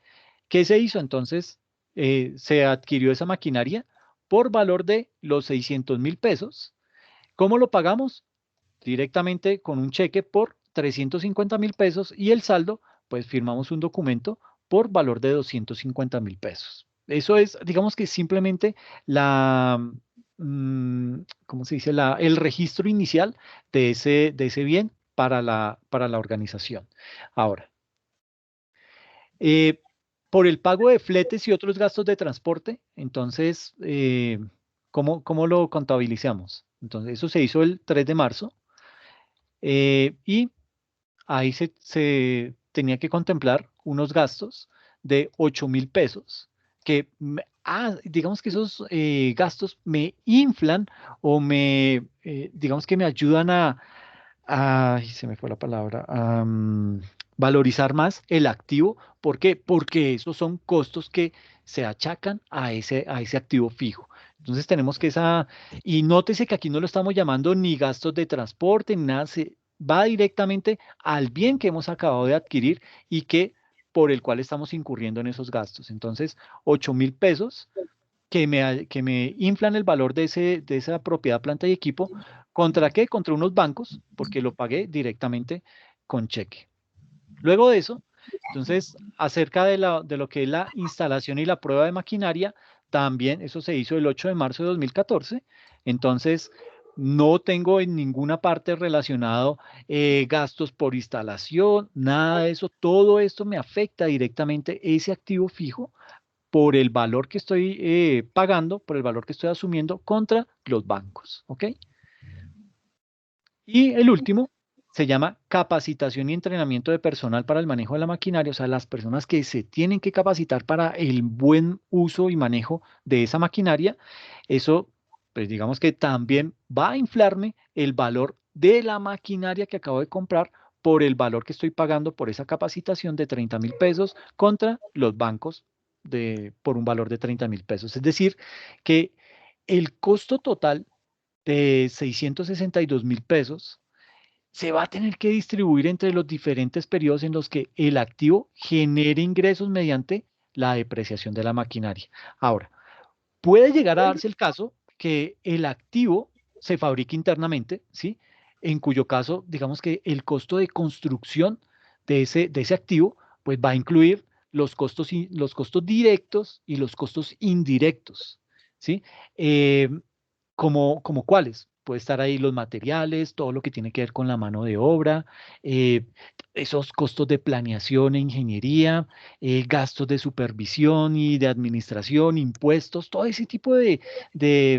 ¿Qué se hizo? Entonces, se adquirió esa maquinaria por valor de los 600.000 pesos. ¿Cómo lo pagamos? Directamente con un cheque por 350.000 pesos y el saldo, pues firmamos un documento por valor de 250.000 pesos. Eso es, digamos que simplemente la, ¿cómo se dice? El registro inicial de ese bien para la organización. Ahora, por el pago de fletes y otros gastos de transporte, entonces, ¿cómo lo contabilizamos? Entonces, eso se hizo el 3 de marzo y ahí se tenía que contemplar unos gastos de 8.000 pesos que, digamos que esos gastos me inflan o digamos que me ayudan ay, se me fue la palabra, valorizar más el activo. ¿Por qué? Porque esos son costos que se achacan a ese activo fijo. Entonces tenemos que y nótese que aquí no lo estamos llamando ni gastos de transporte, ni nada, va directamente al bien que hemos acabado de adquirir y por el cual estamos incurriendo en esos gastos. Entonces, 8.000 pesos que me inflan el valor de esa propiedad, planta y equipo. ¿Contra qué? Contra unos bancos, porque lo pagué directamente con cheque. Luego de eso, entonces, acerca de lo que es la instalación y la prueba de maquinaria, también eso se hizo el 8 de marzo de 2014. Entonces, no tengo en ninguna parte relacionado gastos por instalación, nada de eso. Todo esto me afecta directamente ese activo fijo por el valor que estoy pagando, por el valor que estoy asumiendo contra los bancos. ¿Ok? Y el último se llama capacitación y entrenamiento de personal para el manejo de la maquinaria, o sea, las personas que se tienen que capacitar para el buen uso y manejo de esa maquinaria. Eso, pues digamos que también va a inflarme el valor de la maquinaria que acabo de comprar por el valor que estoy pagando por esa capacitación de 30.000 pesos contra los bancos por un valor de 30.000 pesos. Es decir, que el costo total de 662.000 pesos se va a tener que distribuir entre los diferentes periodos en los que el activo genere ingresos mediante la depreciación de la maquinaria. Ahora, puede llegar a darse el caso que el activo se fabrique internamente, ¿sí? En cuyo caso, digamos que el costo de construcción de ese activo, pues va a incluir los costos directos y los costos indirectos, ¿sí? Eh, ¿como cuáles? Puede estar ahí los materiales, todo lo que tiene que ver con la mano de obra, eh, esos costos de planeación e ingeniería, gastos de supervisión y de administración, impuestos, todo ese tipo de,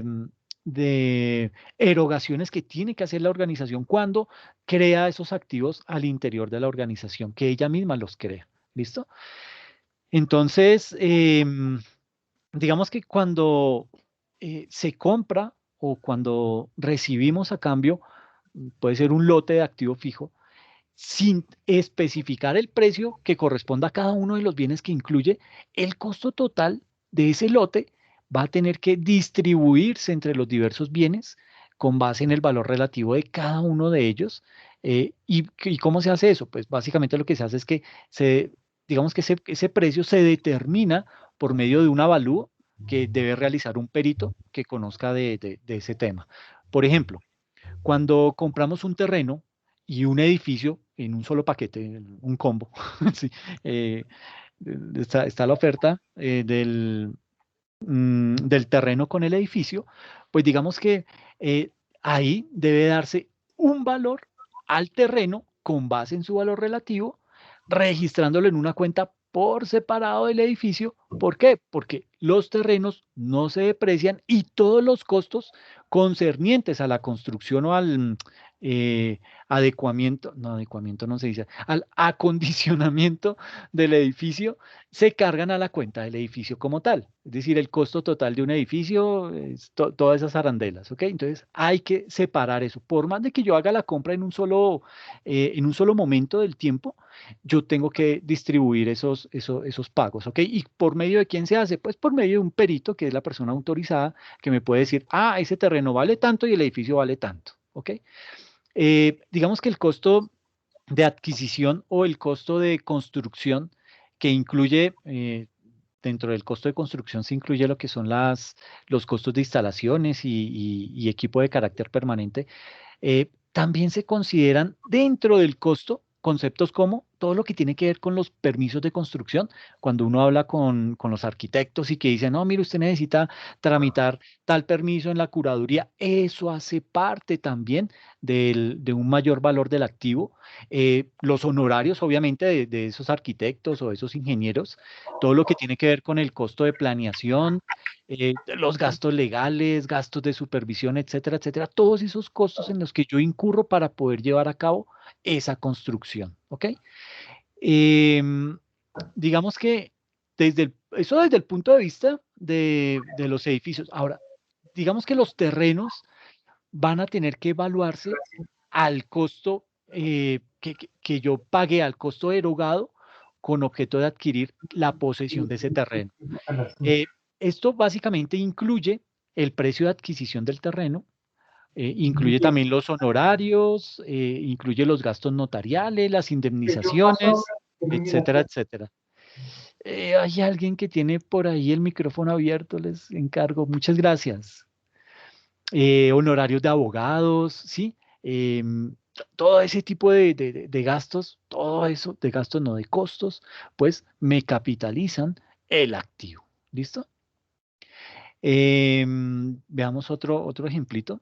mm, de erogaciones que tiene que hacer la organización cuando crea esos activos al interior de la organización, que ella misma los crea. ¿Listo? Entonces, digamos que cuando se compra o cuando recibimos a cambio, puede ser un lote de activo fijo, sin especificar el precio que corresponda a cada uno de los bienes que incluye, el costo total de ese lote va a tener que distribuirse entre los diversos bienes con base en el valor relativo de cada uno de ellos. ¿Y cómo se hace eso? Pues básicamente lo que se hace es que digamos que ese precio se determina por medio de un avalúo que debe realizar un perito que conozca de ese tema. Por ejemplo, cuando compramos un terreno y un edificio en un solo paquete, un combo, sí, está la oferta del terreno con el edificio, pues digamos que ahí debe darse un valor al terreno con base en su valor relativo, registrándolo en una cuenta por separado del edificio. ¿Por qué? Porque los terrenos no se deprecian y todos los costos concernientes a la construcción o al adecuamiento no se dice, al acondicionamiento del edificio, se cargan a la cuenta del edificio como tal. Es decir, el costo total de un edificio es todas esas arandelas, ¿ok? Entonces hay que separar eso. Por más de que yo haga la compra en un solo momento del tiempo, yo tengo que distribuir esos pagos, ¿ok? ¿Y por medio de quién se hace? Pues por medio de un perito, que es la persona autorizada, que me puede decir, ah, ese terreno vale tanto y el edificio vale tanto, ¿ok? Digamos que el costo de adquisición o el costo de construcción que incluye, dentro del costo de construcción se incluye lo que son los costos de instalaciones y equipo de carácter permanente. También se consideran dentro del costo conceptos como todo lo que tiene que ver con los permisos de construcción. Cuando uno habla con los arquitectos y que dicen, no, mire, usted necesita tramitar tal permiso en la curaduría, eso hace parte también de un mayor valor del activo. Los honorarios, obviamente, de esos arquitectos o de esos ingenieros, todo lo que tiene que ver con el costo de planeación, los gastos legales, gastos de supervisión, etcétera, etcétera, todos esos costos en los que yo incurro para poder llevar a cabo esa construcción, ¿ok? Em, digamos que eso desde el punto de vista de los edificios. Ahora, digamos que los terrenos van a tener que evaluarse al costo que yo pagué, al costo erogado con objeto de adquirir la posesión de ese terreno. Esto básicamente incluye el precio de adquisición del terreno, incluye también los honorarios, incluye los gastos notariales, las indemnizaciones, etcétera, etcétera. Hay alguien que tiene por ahí el micrófono abierto, les encargo. Muchas gracias. Honorarios de abogados, ¿sí? Todo ese tipo de gastos, todo eso, de gastos, no de costos, pues me capitalizan el activo. ¿Listo? Veamos otro ejemplito.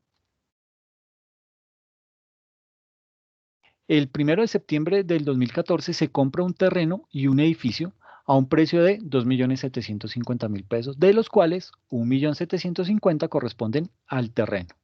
El 1 de septiembre del 2014 se compra un terreno y un edificio a un precio de 2.750.000 pesos, de los cuales 1.750.000 corresponden al terreno.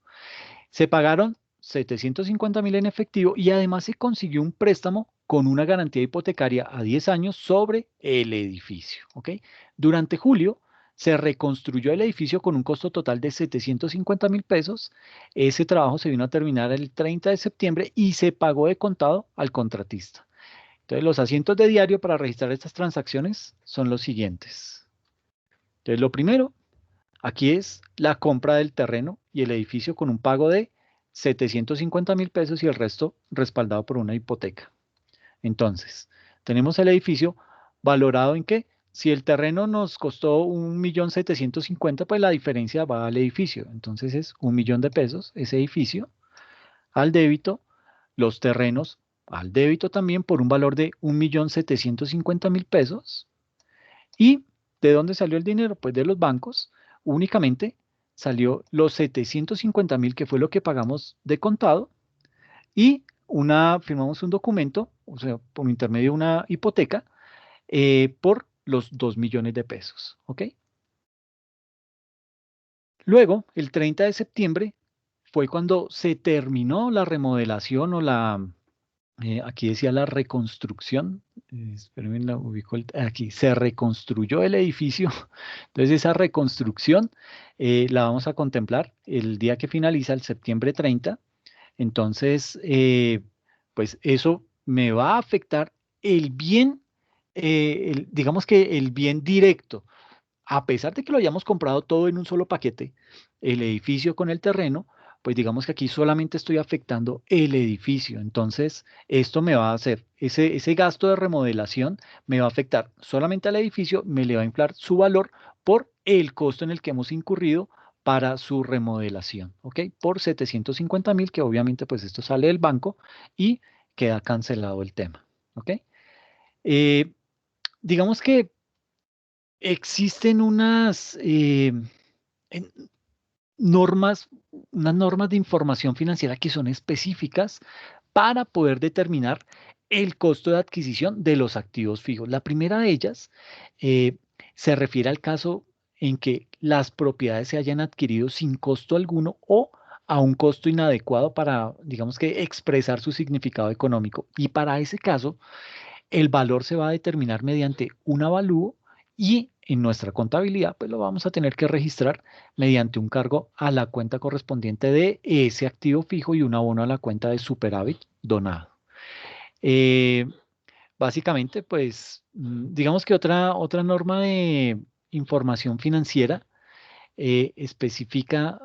Se pagaron 750.000 en efectivo y además se consiguió un préstamo con una garantía hipotecaria a 10 años sobre el edificio. ¿Ok? Durante julio se reconstruyó el edificio con un costo total de 750.000 pesos. Ese trabajo se vino a terminar el 30 de septiembre y se pagó de contado al contratista. Entonces, los asientos de diario para registrar estas transacciones son los siguientes. Entonces, lo primero, aquí es la compra del terreno y el edificio con un pago de 750.000 pesos y el resto respaldado por una hipoteca. Entonces, tenemos el edificio valorado en qué. Si el terreno nos costó 1.750.000, pues la diferencia va al edificio. Entonces es 1.000.000 de pesos ese edificio al débito, los terrenos al débito también por un valor de 1.750.000 pesos. ¿Y de dónde salió el dinero? Pues de los bancos. Únicamente salió los 750.000, que fue lo que pagamos de contado, y firmamos un documento, o sea, por intermedio de una hipoteca, por los 2 millones de pesos. ¿Ok? Luego, el 30 de septiembre, fue cuando se terminó la remodelación o aquí decía la reconstrucción. Espérenme, la ubico aquí, se reconstruyó el edificio. Entonces, esa reconstrucción la vamos a contemplar el día que finaliza, el septiembre 30. Entonces, pues eso me va a afectar el bien, digamos que el bien directo. A pesar de que lo hayamos comprado todo en un solo paquete, el edificio con el terreno, pues digamos que aquí solamente estoy afectando el edificio. Entonces, esto me va a hacer, ese gasto de remodelación me va a afectar solamente al edificio, me le va a inflar su valor por el costo en el que hemos incurrido para su remodelación, ¿ok? Por 750.000, que obviamente pues esto sale del banco y queda cancelado el tema, ¿ok? Eh, digamos que existen unas en- normas, unas normas de información financiera que son específicas para poder determinar el costo de adquisición de los activos fijos. La primera de ellas eh, se refiere al caso en que las propiedades se hayan adquirido sin costo alguno o a un costo inadecuado para, digamos que, expresar su significado económico. Y para ese caso, el valor se va a determinar mediante un avalúo y en nuestra contabilidad, pues lo vamos a tener que registrar mediante un cargo a la cuenta correspondiente de ese activo fijo y un abono a la cuenta de superávit donado. Eh, Básicamente, pues, digamos que otra norma de información financiera especifica,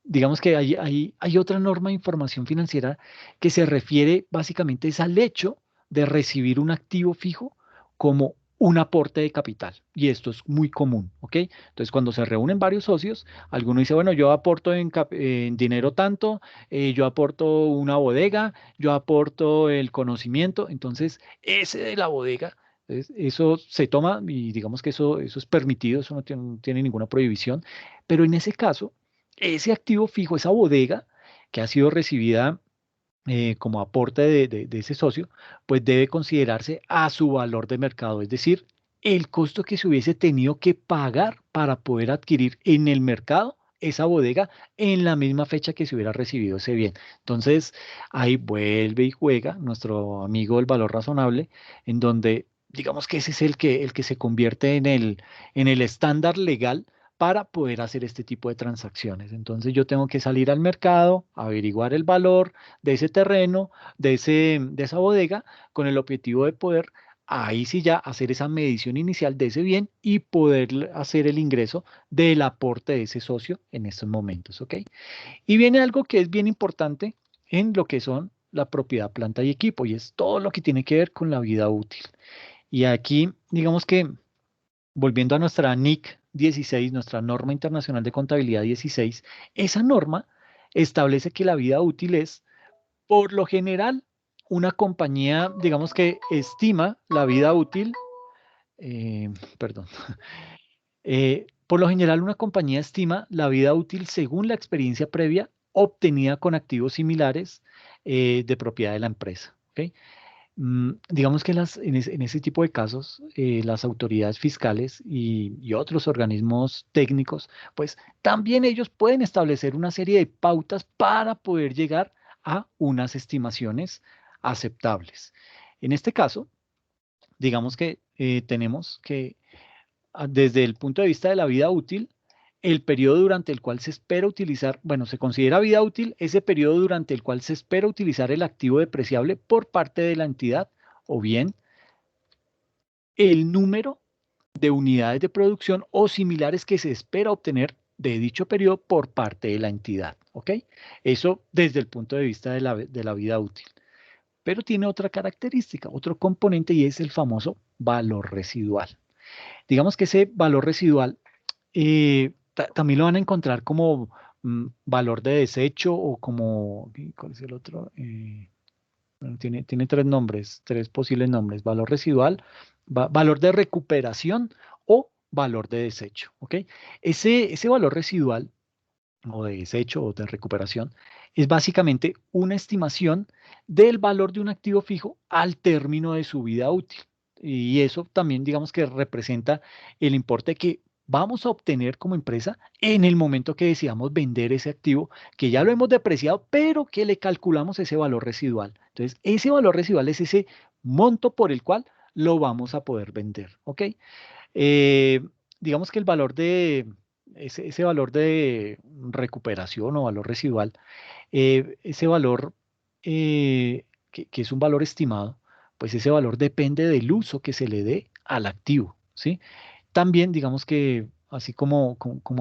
digamos que hay otra norma de información financiera que se refiere básicamente es al hecho de recibir un activo fijo como un aporte de capital. Y esto es muy común, ¿ok? Entonces, cuando se reúnen varios socios, alguno dice, bueno, yo aporto en dinero tanto, yo aporto una bodega, yo aporto el conocimiento. Entonces, ese de la bodega, eso se toma y digamos que eso es permitido, eso no tiene ninguna prohibición. Pero en ese caso, ese activo fijo, esa bodega que ha sido recibida como aporte de ese socio, pues debe considerarse a su valor de mercado, es decir, el costo que se hubiese tenido que pagar para poder adquirir en el mercado esa bodega en la misma fecha que se hubiera recibido ese bien. Entonces, ahí vuelve y juega nuestro amigo el valor razonable, en donde digamos que ese es el que se convierte en el estándar legal para poder hacer este tipo de transacciones. Entonces yo tengo que salir al mercado, averiguar el valor de ese terreno, de esa bodega, con el objetivo de poder ahí sí ya hacer esa medición inicial de ese bien y poder hacer el ingreso del aporte de ese socio en estos momentos, ¿ok? Y viene algo que es bien importante en lo que son la propiedad, planta y equipo, y es todo lo que tiene que ver con la vida útil. Y aquí, digamos que volviendo a nuestra NIC 16, nuestra norma internacional de contabilidad 16, esa norma establece que la vida útil es, por lo general, una compañía, digamos que estima la vida útil, perdón, por lo general una compañía estima la vida útil según la experiencia previa obtenida con activos similares de propiedad de la empresa. ¿Ok? Digamos que en ese tipo de casos, las autoridades fiscales y otros organismos técnicos, pues también ellos pueden establecer una serie de pautas para poder llegar a unas estimaciones aceptables. En este caso, digamos que tenemos que desde el punto de vista de la vida útil, el periodo durante el cual se espera utilizar, bueno, se considera vida útil ese periodo durante el cual se espera utilizar el activo depreciable por parte de la entidad o bien el número de unidades de producción o similares que se espera obtener de dicho periodo por parte de la entidad, ¿ok? Eso desde el punto de vista de la vida útil. Pero tiene otra característica, otro componente y es el famoso valor residual. Digamos que ese valor residual también lo van a encontrar como valor de desecho o como, ¿cuál es el otro? Bueno, tiene tres nombres, tres posibles nombres, valor residual, valor de recuperación o valor de desecho, ¿ok? Ese valor residual o de desecho o de recuperación es básicamente una estimación del valor de un activo fijo al término de su vida útil. Y eso también, digamos que representa el importe que vamos a obtener como empresa en el momento que decidamos vender ese activo, que ya lo hemos depreciado, pero que le calculamos ese valor residual. Entonces, ese valor residual es ese monto por el cual lo vamos a poder vender, ¿ok? Eh, digamos que el valor ese valor de recuperación o valor residual, ese valor que es un valor estimado, pues ese valor depende del uso que se le dé al activo, ¿sí? También digamos que así como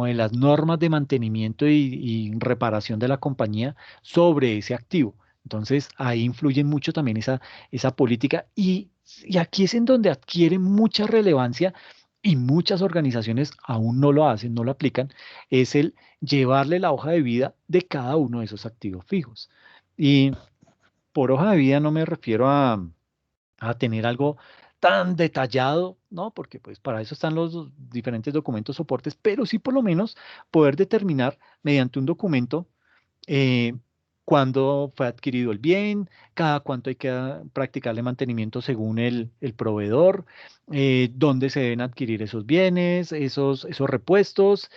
de las normas de mantenimiento y reparación de la compañía sobre ese activo. Entonces ahí influye mucho también esa política y aquí es en donde adquiere mucha relevancia y muchas organizaciones aún no lo hacen, no lo aplican, es el llevarle la hoja de vida de cada uno de esos activos fijos. Y por hoja de vida no me refiero a tener algo tan detallado, ¿no? Porque pues para eso están los diferentes documentos soportes, pero sí por lo menos poder determinar mediante un documento eh, cuándo fue adquirido el bien, cada cuánto hay que practicarle mantenimiento según el proveedor, dónde se deben adquirir esos bienes, esos repuestos,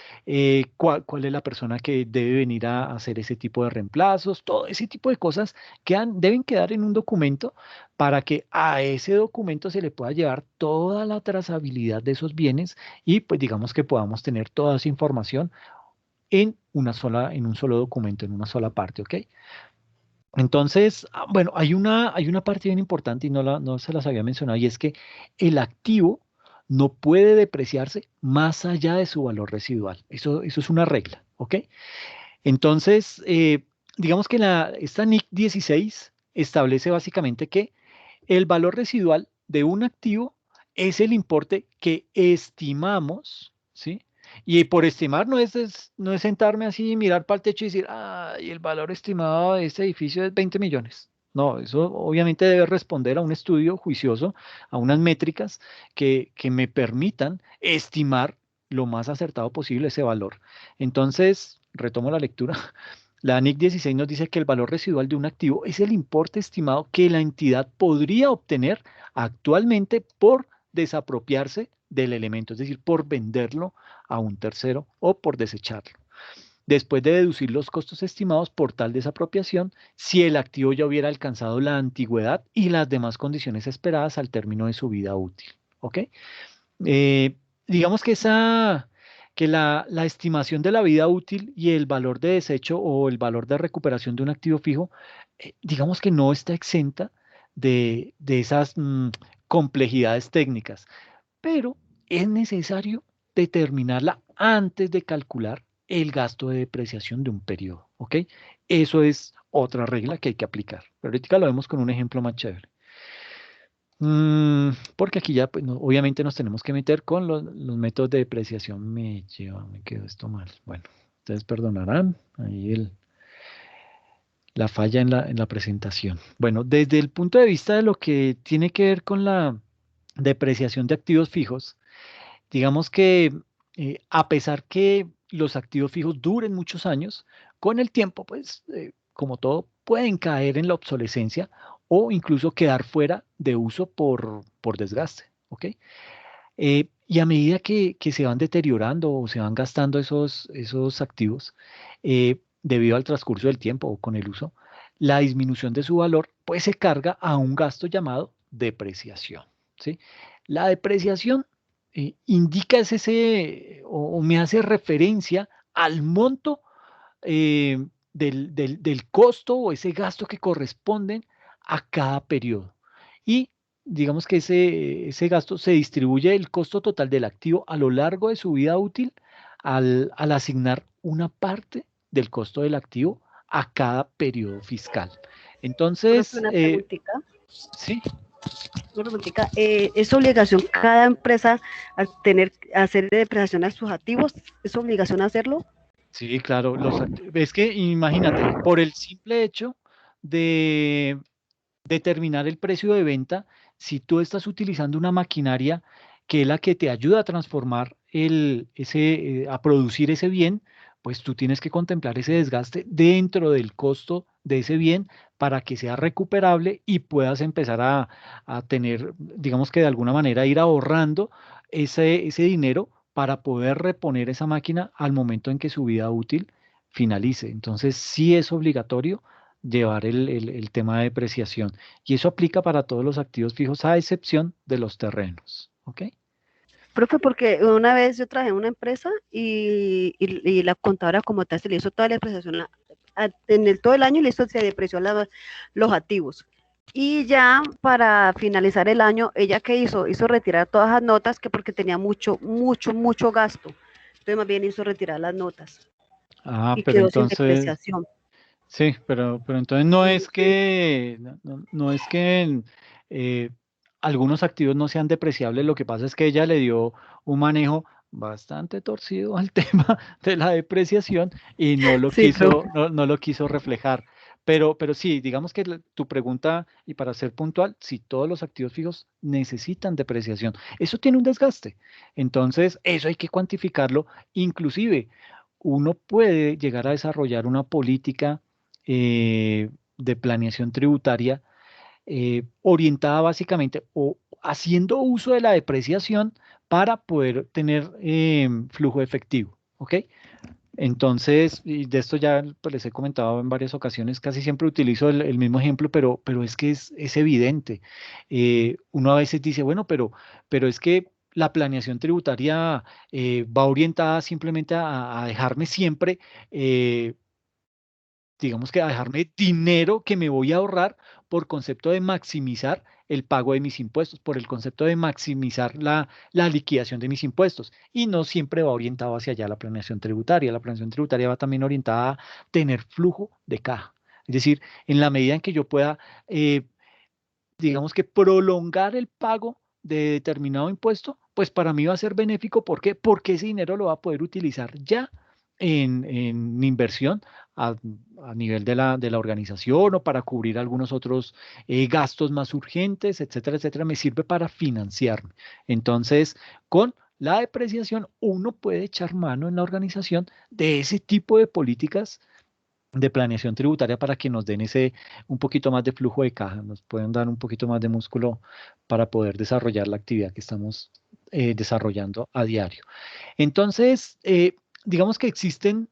cuál es la persona que debe venir a hacer ese tipo de reemplazos, todo ese tipo de cosas deben quedar en un documento para que a ese documento se le pueda llevar toda la trazabilidad de esos bienes y pues digamos que podamos tener toda esa información en un solo documento, en una sola parte, ¿ok? Entonces, bueno, hay una parte bien importante y no se las había mencionado, y es que el activo no puede depreciarse más allá de su valor residual. Eso es una regla, ¿ok? Entonces, digamos que esta NIC 16 establece básicamente que el valor residual de un activo es el importe que estimamos, ¿sí? Y por estimar no es sentarme así y mirar para el techo y decir, y el valor estimado de este edificio es 20 millones. No, eso obviamente debe responder a un estudio juicioso, a unas métricas que me permitan estimar lo más acertado posible ese valor. Entonces, retomo la lectura. La NIC 16 nos dice que el valor residual de un activo es el importe estimado que la entidad podría obtener actualmente por desapropiarse del elemento, es decir, por venderlo a un tercero o por desecharlo. Después de deducir los costos estimados por tal desapropiación, si el activo ya hubiera alcanzado la antigüedad y las demás condiciones esperadas al término de su vida útil. ¿Ok? Eh, digamos que la estimación de la vida útil y el valor de desecho o el valor de recuperación de un activo fijo, digamos que no está exenta de esas complejidades técnicas, pero es necesario determinarla antes de calcular el gasto de depreciación de un periodo, ¿ok? Eso es otra regla que hay que aplicar. Pero ahorita lo vemos con un ejemplo más chévere. Porque aquí ya, pues, obviamente nos tenemos que meter con los métodos de depreciación. Me quedó esto mal. Bueno, ustedes perdonarán ahí la falla en la presentación. Bueno, desde el punto de vista de lo que tiene que ver con la depreciación de activos fijos, digamos que a pesar que los activos fijos duren muchos años, con el tiempo, pues, como todo, pueden caer en la obsolescencia o incluso quedar fuera de uso por desgaste, ¿ok? Y a medida que se van deteriorando o se van gastando esos activos, debido al transcurso del tiempo o con el uso, la disminución de su valor, pues se carga a un gasto llamado depreciación, ¿sí? La depreciación indica o me hace referencia al monto del costo o ese gasto que corresponden a cada periodo. Y digamos que ese gasto se distribuye el costo total del activo a lo largo de su vida útil al asignar una parte del costo del activo a cada periodo fiscal. Profe, Entonces, una preguntita. sí, Una preguntita. ¿Es obligación cada empresa hacer depreciación a sus activos? ¿Es obligación hacerlo? sí, claro. Es que imagínate, por el simple hecho de determinar el precio de venta, si tú estás utilizando una maquinaria que es la que te ayuda a transformar a producir ese bien, pues tú tienes que contemplar ese desgaste dentro del costo de ese bien para que sea recuperable y puedas empezar a tener, digamos que de alguna manera ir ahorrando ese dinero para poder reponer esa máquina al momento en que su vida útil finalice. Entonces, sí es obligatorio llevar el tema de depreciación. Y eso aplica para todos los activos fijos, a excepción de los terrenos. ¿Ok? Profe, porque una vez yo trabajé en una empresa y la contadora como tal se le hizo toda la depreciación todo el año y se depreció los activos. Y ya para finalizar el año, ¿ella qué hizo? Hizo retirar todas las notas porque tenía mucho gasto. Entonces más bien hizo retirar las notas y Pero quedó sin entonces, depreciación. sí, pero entonces no es que eh, algunos activos no sean depreciables, lo que pasa es que ella le dio un manejo bastante torcido al tema de la depreciación y no lo Sí, profe. quiso reflejar. Pero sí, digamos que tu pregunta, y para ser puntual, si todos los activos fijos necesitan depreciación, eso tiene un desgaste. Entonces, eso hay que cuantificarlo. Inclusive, uno puede llegar a desarrollar una política de planeación tributaria orientada básicamente o haciendo uso de la depreciación para poder tener flujo efectivo. ¿Ok? Entonces, y de esto ya pues, les he comentado en varias ocasiones, casi siempre utilizo el mismo ejemplo, pero es que es evidente. Uno a veces dice, bueno, pero es que la planeación tributaria va orientada simplemente a dejarme siempre eh, digamos que a dejarme dinero que me voy a ahorrar por concepto de maximizar el pago de mis impuestos, por el concepto de maximizar la liquidación de mis impuestos. Y no siempre va orientado hacia allá la planeación tributaria. La planeación tributaria va también orientada a tener flujo de caja. Es decir, en la medida en que yo pueda, digamos que prolongar el pago de determinado impuesto, pues para mí va a ser benéfico. ¿Por qué? Porque ese dinero lo va a poder utilizar ya en inversión a, a nivel de la organización o para cubrir algunos otros gastos más urgentes, etcétera, etcétera. Me sirve para financiarme. Entonces, con la depreciación, uno puede echar mano en la organización de ese tipo de políticas de planeación tributaria para que nos den ese un poquito más de flujo de caja, nos pueden dar un poquito más de músculo para poder desarrollar la actividad que estamos desarrollando a diario. Entonces, digamos que existen,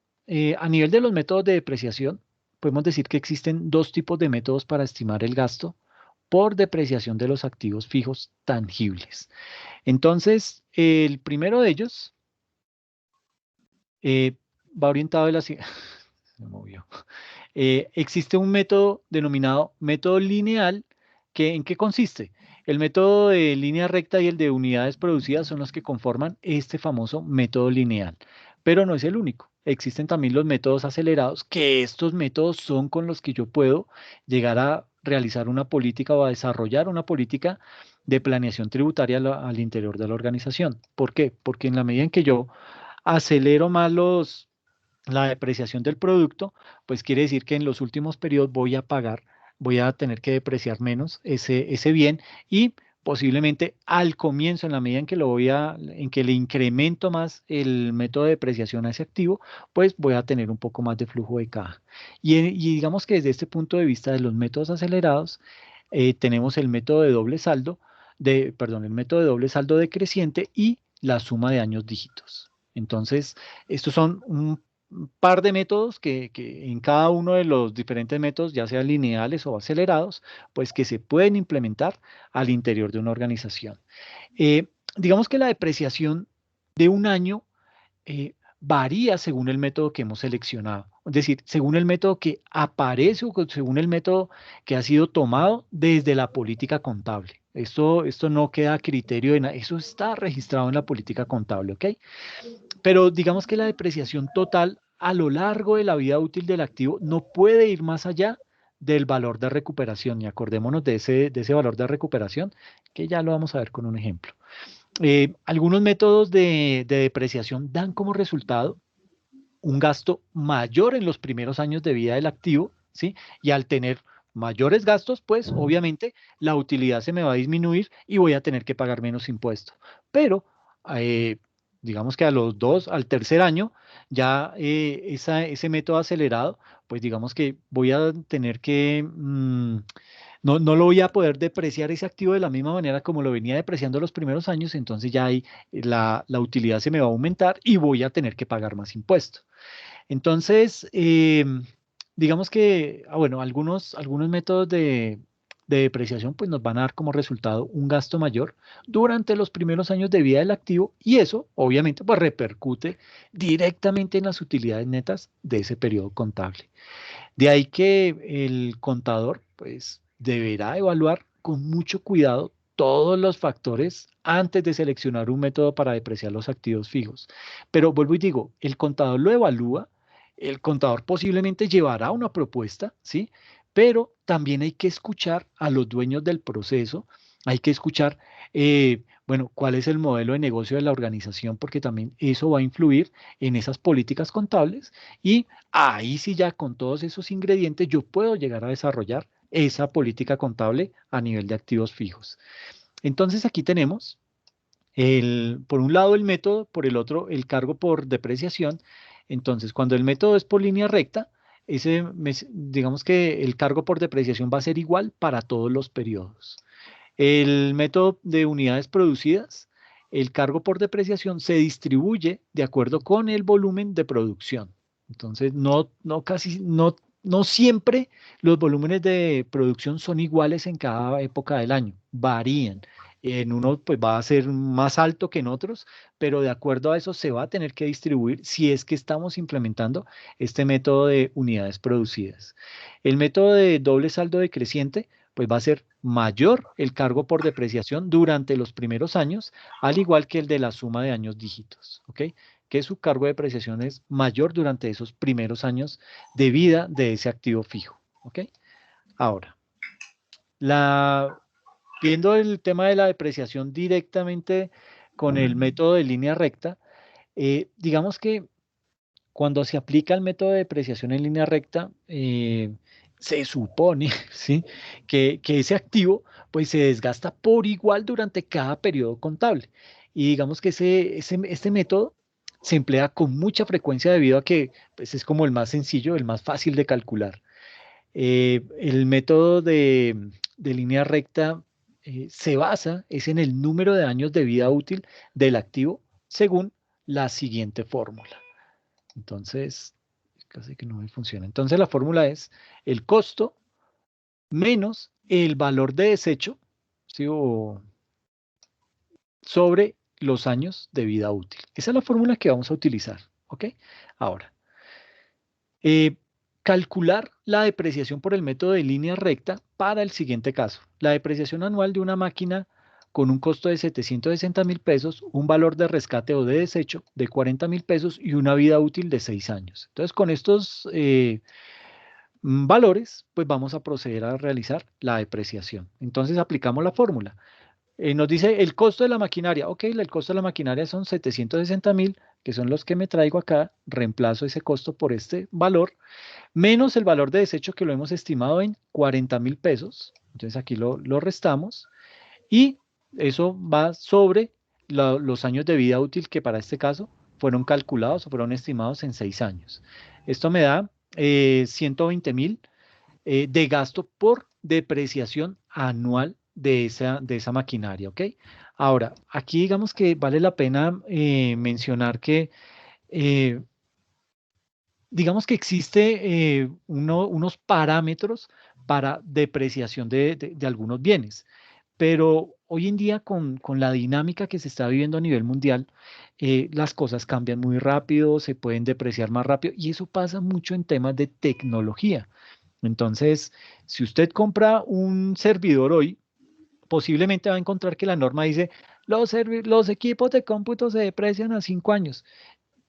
a nivel de los métodos de depreciación, podemos decir que existen dos tipos de métodos para estimar el gasto por depreciación de los activos fijos tangibles. Entonces, el primero de ellos eh, va orientado a la... se me movió. Existe un método denominado método lineal, que ¿en qué consiste? El método de línea recta y el de unidades producidas son los que conforman este famoso método lineal, pero no es el único. Existen también los métodos acelerados, que estos métodos son con los que yo puedo llegar a realizar una política o a desarrollar una política de planeación tributaria al interior de la organización. ¿Por qué? Porque en la medida en que yo acelero más la depreciación del producto, pues quiere decir que en los últimos periodos voy a tener que depreciar menos ese bien y posiblemente al comienzo, en la medida en que en que le incremento más el método de depreciación a ese activo, pues voy a tener un poco más de flujo de caja. Y digamos que desde este punto de vista de los métodos acelerados, tenemos el método de doble saldo, perdón, el método de doble saldo decreciente y la suma de años dígitos. Entonces, estos son un par de métodos que en cada uno de los diferentes métodos, ya sean lineales o acelerados, pues que se pueden implementar al interior de una organización. Digamos que la depreciación de un año varía según el método que hemos seleccionado. Es decir, según el método que aparece o según el método que ha sido tomado desde la política contable. Esto no queda a criterio de nada, eso está registrado en la política contable, ¿ok? Pero digamos que la depreciación total a lo largo de la vida útil del activo no puede ir más allá del valor de recuperación. Y acordémonos de ese valor de recuperación, que ya lo vamos a ver con un ejemplo. Algunos métodos de depreciación dan como resultado un gasto mayor en los primeros años de vida del activo, ¿sí? Y al tener mayores gastos, pues obviamente la utilidad se me va a disminuir y voy a tener que pagar menos impuestos. Pero eh, digamos que al tercer año, ya ese método acelerado, pues digamos que voy a tener que no lo voy a poder depreciar ese activo de la misma manera como lo venía depreciando los primeros años, entonces ya ahí la utilidad se me va a aumentar y voy a tener que pagar más impuestos. Entonces, digamos que, bueno, algunos métodos de depreciación pues nos van a dar como resultado un gasto mayor durante los primeros años de vida del activo y eso obviamente pues repercute directamente en las utilidades netas de ese periodo contable. De ahí que el contador pues deberá evaluar con mucho cuidado todos los factores antes de seleccionar un método para depreciar los activos fijos. Pero vuelvo y digo, el contador lo evalúa, el contador posiblemente llevará una propuesta, ¿sí? Pero también hay que escuchar a los dueños del proceso hay que escuchar, bueno, cuál es el modelo de negocio de la organización, porque también eso va a influir en esas políticas contables y ahí sí ya con todos esos ingredientes yo puedo llegar a desarrollar esa política contable a nivel de activos fijos. Entonces aquí tenemos por un lado el método, por el otro el cargo por depreciación. Entonces, cuando el método es por línea recta, digamos que el cargo por depreciación va a ser igual para todos los periodos. El método de unidades producidas, el cargo por depreciación se distribuye de acuerdo con el volumen de producción. Entonces, no siempre los volúmenes de producción son iguales en cada época del año, varían. En uno pues va a ser más alto que en otros, pero de acuerdo a eso se va a tener que distribuir si es que estamos implementando este método de unidades producidas. El método de doble saldo decreciente pues va a ser mayor el cargo por depreciación durante los primeros años, al igual que el de la suma de años dígitos, ¿ok? Que su cargo de depreciación es mayor durante esos primeros años de vida de ese activo fijo, ¿ok? Ahora, viendo el tema de la depreciación directamente con el método de línea recta, digamos que cuando se aplica el método de depreciación en línea recta, se supone, ¿sí? que ese activo pues, se desgasta por igual durante cada periodo contable. Y digamos que este método se emplea con mucha frecuencia debido a que pues, es como el más sencillo, el más fácil de calcular. El método de línea recta se basa es en el número de años de vida útil del activo según la siguiente fórmula. Entonces, casi que no me funciona. Entonces la fórmula es el costo menos el valor de desecho, ¿sí? Sobre los años de vida útil. Esa es la fórmula que vamos a utilizar, ¿ok? Ahora, calcular la depreciación por el método de línea recta para el siguiente caso. La depreciación anual de una máquina con un costo de 760.000 pesos, un valor de rescate o de desecho de 40.000 pesos y una vida útil de 6 años. Entonces, con estos valores, pues vamos a proceder a realizar la depreciación. Entonces, aplicamos la fórmula. Nos dice el costo de la maquinaria. Ok, el costo de la maquinaria son 760.000, que son los que me traigo acá. Reemplazo ese costo por este valor, menos el valor de desecho que lo hemos estimado en 40.000 pesos. Entonces, aquí lo restamos. Y eso va sobre los años de vida útil que para este caso fueron calculados o fueron estimados en 6 años. Esto me da 120.000 de gasto por depreciación anual de esa maquinaria, ¿ok? Ahora, aquí digamos que vale la pena mencionar que digamos que existe unos parámetros para depreciación de algunos bienes. Pero hoy en día con la dinámica que se está viviendo a nivel mundial, las cosas cambian muy rápido, se pueden depreciar más rápido y eso pasa mucho en temas de tecnología. Entonces, si usted compra un servidor hoy, posiblemente va a encontrar que la norma dice, los equipos de cómputo se deprecian a 5 años.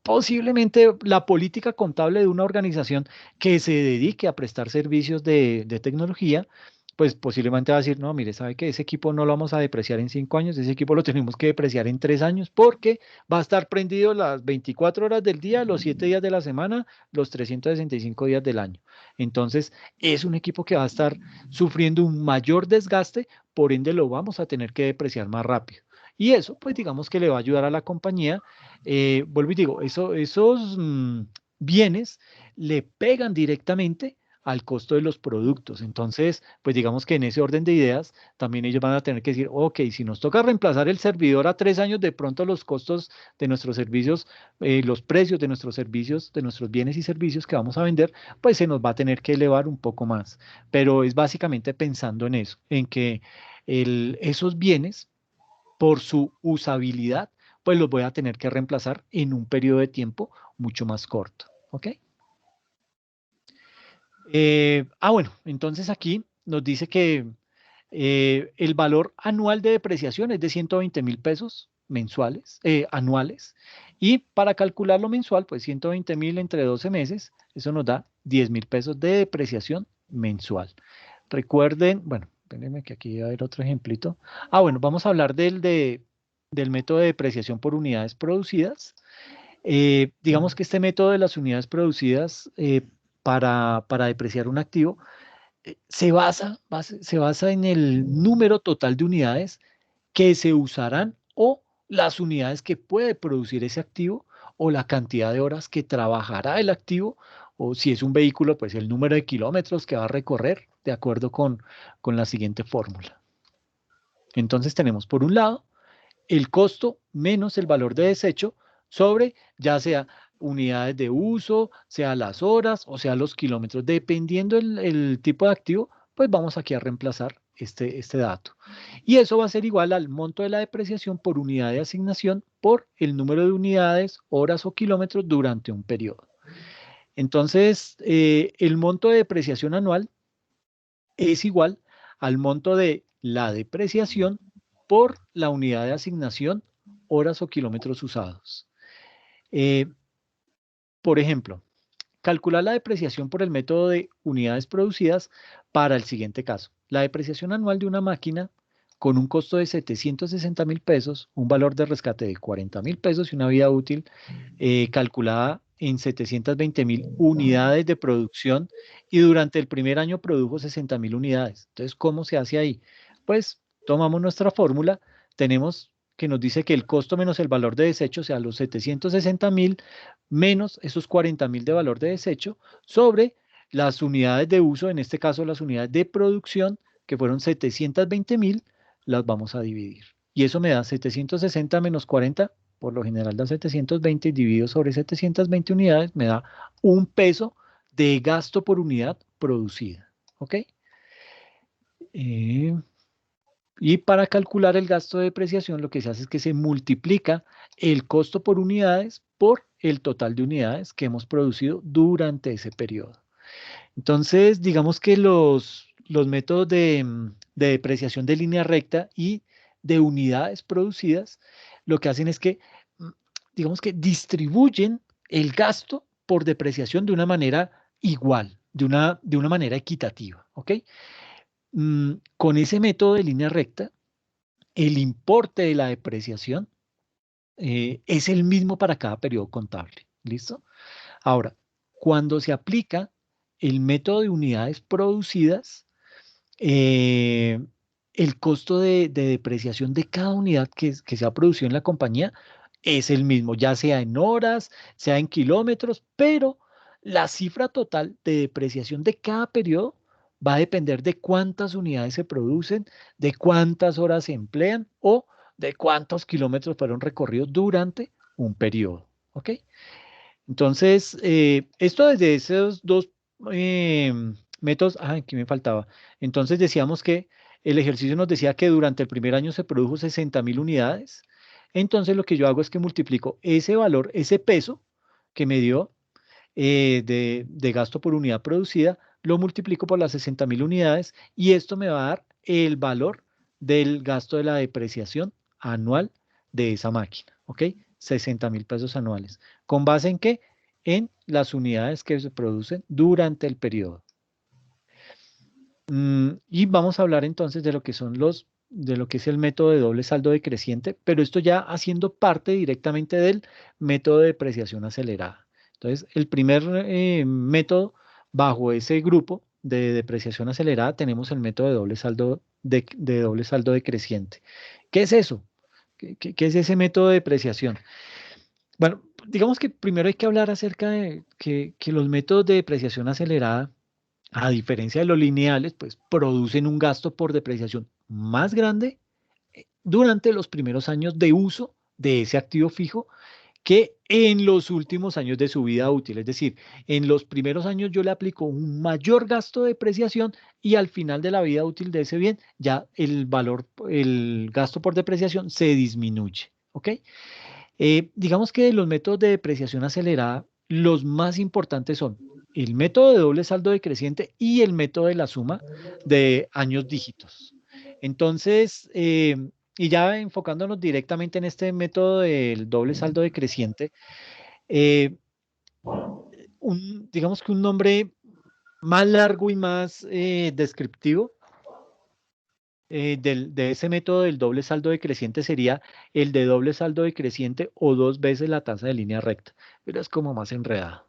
Posiblemente la política contable de una organización que se dedique a prestar servicios de tecnología, pues posiblemente va a decir, no, mire, ¿sabe qué? Ese equipo no lo vamos a depreciar en 5 años, ese equipo lo tenemos que depreciar en 3 años porque va a estar prendido las 24 horas del día, los 7 días de la semana, los 365 días del año. Entonces, es un equipo que va a estar sufriendo un mayor desgaste, por ende lo vamos a tener que depreciar más rápido. Y eso, pues digamos que le va a ayudar a la compañía. Vuelvo y digo, esos bienes le pegan directamente al costo de los productos. Entonces, pues digamos que en ese orden de ideas, también ellos van a tener que decir, ok, si nos toca reemplazar el servidor a 3 años, de pronto los costos de nuestros servicios, los precios de nuestros servicios, de nuestros bienes y servicios que vamos a vender, pues se nos va a tener que elevar un poco más. Pero es básicamente pensando en eso, en que esos bienes por su usabilidad, pues los voy a tener que reemplazar en un periodo de tiempo mucho más corto. ¿Ok? Bueno, entonces aquí nos dice que el valor anual de depreciación es de 120.000 pesos mensuales, anuales, y para calcularlo mensual, pues 120.000 entre 12 meses, eso nos da 10.000 pesos de depreciación mensual. Recuerden, bueno, espérenme que aquí va a haber otro ejemplito. Bueno, vamos a hablar del método de depreciación por unidades producidas. Digamos que este método de las unidades producidas para depreciar un activo se basa en el número total de unidades que se usarán o las unidades que puede producir ese activo o la cantidad de horas que trabajará el activo o si es un vehículo, pues el número de kilómetros que va a recorrer de acuerdo con la siguiente fórmula. Entonces tenemos por un lado el costo menos el valor de desecho sobre ya sea unidades de uso, sea las horas o sea los kilómetros. Dependiendo el tipo de activo, pues vamos aquí a reemplazar este dato. Y eso va a ser igual al monto de la depreciación por unidad de asignación por el número de unidades, horas o kilómetros durante un periodo. Entonces, el monto de depreciación anual es igual al monto de la depreciación por la unidad de asignación, horas o kilómetros usados. Por ejemplo, calcular la depreciación por el método de unidades producidas para el siguiente caso. La depreciación anual de una máquina con un costo de 760.000 pesos, un valor de rescate de 40.000 pesos y una vida útil calculada en 720.000 unidades de producción y durante el primer año produjo 60.000 unidades. Entonces, ¿cómo se hace ahí? Pues tomamos nuestra fórmula, tenemos que nos dice que el costo menos el valor de desecho, o sea, los 760.000 menos esos 40.000 de valor de desecho sobre las unidades de uso, en este caso las unidades de producción, que fueron 720.000, las vamos a dividir. Y eso me da 760 menos 40, por lo general da 720, dividido sobre 720 unidades, me da un peso de gasto por unidad producida. ¿Ok? Y para calcular el gasto de depreciación, lo que se hace es que se multiplica el costo por unidades por el total de unidades que hemos producido durante ese periodo. Entonces, digamos que los métodos de depreciación de línea recta y de unidades producidas, lo que hacen es que, digamos que distribuyen el gasto por depreciación de una manera igual, de una manera equitativa, ¿ok? Con ese método de línea recta, el importe de la depreciación es el mismo para cada periodo contable. ¿Listo? Ahora, cuando se aplica el método de unidades producidas, el costo de depreciación de cada unidad que se ha producido en la compañía es el mismo, ya sea en horas, sea en kilómetros, pero la cifra total de depreciación de cada periodo va a depender de cuántas unidades se producen, de cuántas horas se emplean o de cuántos kilómetros fueron recorridos durante un periodo. ¿Ok? Entonces, esto desde esos dos métodos, aquí me faltaba. Entonces decíamos que el ejercicio nos decía que durante el primer año se produjo 60.000 unidades. Entonces lo que yo hago es que multiplico ese valor, ese peso que me dio de gasto por unidad producida, lo multiplico por las 60.000 unidades y esto me va a dar el valor del gasto de la depreciación anual de esa máquina, ¿ok? 60.000 pesos anuales. ¿Con base en qué? En las unidades que se producen durante el periodo. Y vamos a hablar entonces de lo que son de lo que es el método de doble saldo decreciente, pero esto ya haciendo parte directamente del método de depreciación acelerada. Entonces, el primer método bajo ese grupo de depreciación acelerada tenemos el método de doble saldo doble saldo decreciente. ¿Qué es eso? ¿Qué es ese método de depreciación? Bueno, digamos que primero hay que hablar acerca de que los métodos de depreciación acelerada, a diferencia de los lineales, pues producen un gasto por depreciación más grande durante los primeros años de uso de ese activo fijo que en los últimos años de su vida útil. Es decir, en los primeros años yo le aplico un mayor gasto de depreciación y al final de la vida útil de ese bien ya el gasto por depreciación se disminuye. ¿Ok? Digamos que de los métodos de depreciación acelerada, los más importantes son el método de doble saldo decreciente y el método de la suma de años dígitos. Entonces, y ya enfocándonos directamente en este método del doble saldo decreciente, digamos que un nombre más largo y más descriptivo de ese método del doble saldo decreciente sería el de doble saldo decreciente o 2 veces la tasa de línea recta, pero es como más enredado.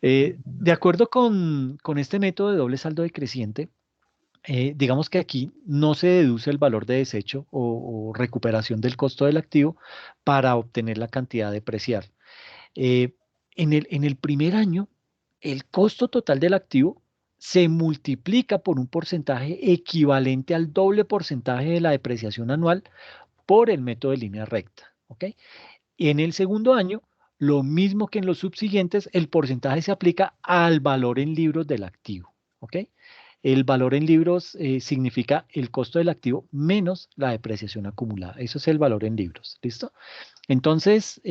De acuerdo con este método de doble saldo decreciente, digamos que aquí no se deduce el valor de desecho o recuperación del costo del activo para obtener la cantidad de preciar. Eh, en el primer año, el costo total del activo se multiplica por un porcentaje equivalente al doble porcentaje de la depreciación anual por el método de línea recta. ¿Ok? Y en el segundo año, lo mismo que en los subsiguientes, el porcentaje se aplica al valor en libros del activo. ¿Ok? El valor en libros significa el costo del activo menos la depreciación acumulada. Eso es el valor en libros. ¿Listo? Entonces,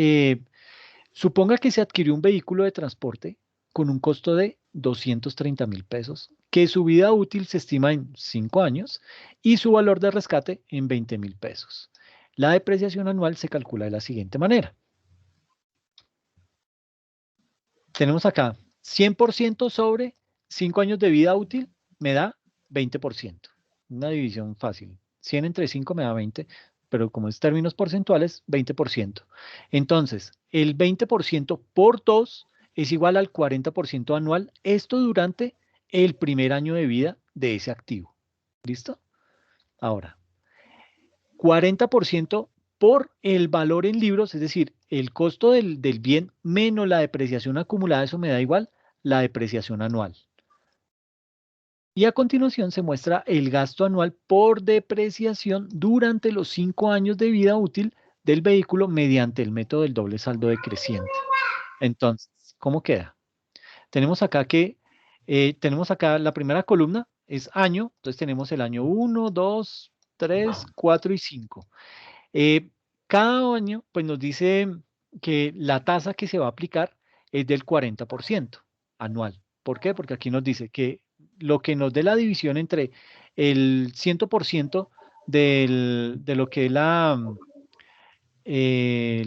suponga que se adquirió un vehículo de transporte con un costo de 230.000 pesos, que su vida útil se estima en 5 años y su valor de rescate en 20.000 pesos. La depreciación anual se calcula de la siguiente manera. Tenemos acá 100% sobre 5 años de vida útil me da 20%. Una división fácil. 100 entre 5 me da 20, pero como es términos porcentuales, 20%. Entonces, el 20% por 2 es igual al 40% anual. Esto durante el primer año de vida de ese activo. ¿Listo? Ahora, 40% por el valor en libros, es decir, el costo del bien menos la depreciación acumulada, eso me da igual la depreciación anual. Y a continuación se muestra el gasto anual por depreciación durante los 5 años de vida útil del vehículo mediante el método del doble saldo decreciente. Entonces, ¿cómo queda? Tenemos acá la primera columna es año, entonces tenemos el año 1, 2, 3, 4 y 5. Cada año pues nos dice que la tasa que se va a aplicar es del 40% anual. ¿Por qué? Porque aquí nos dice que lo que nos dé la división entre el 100% de lo que es el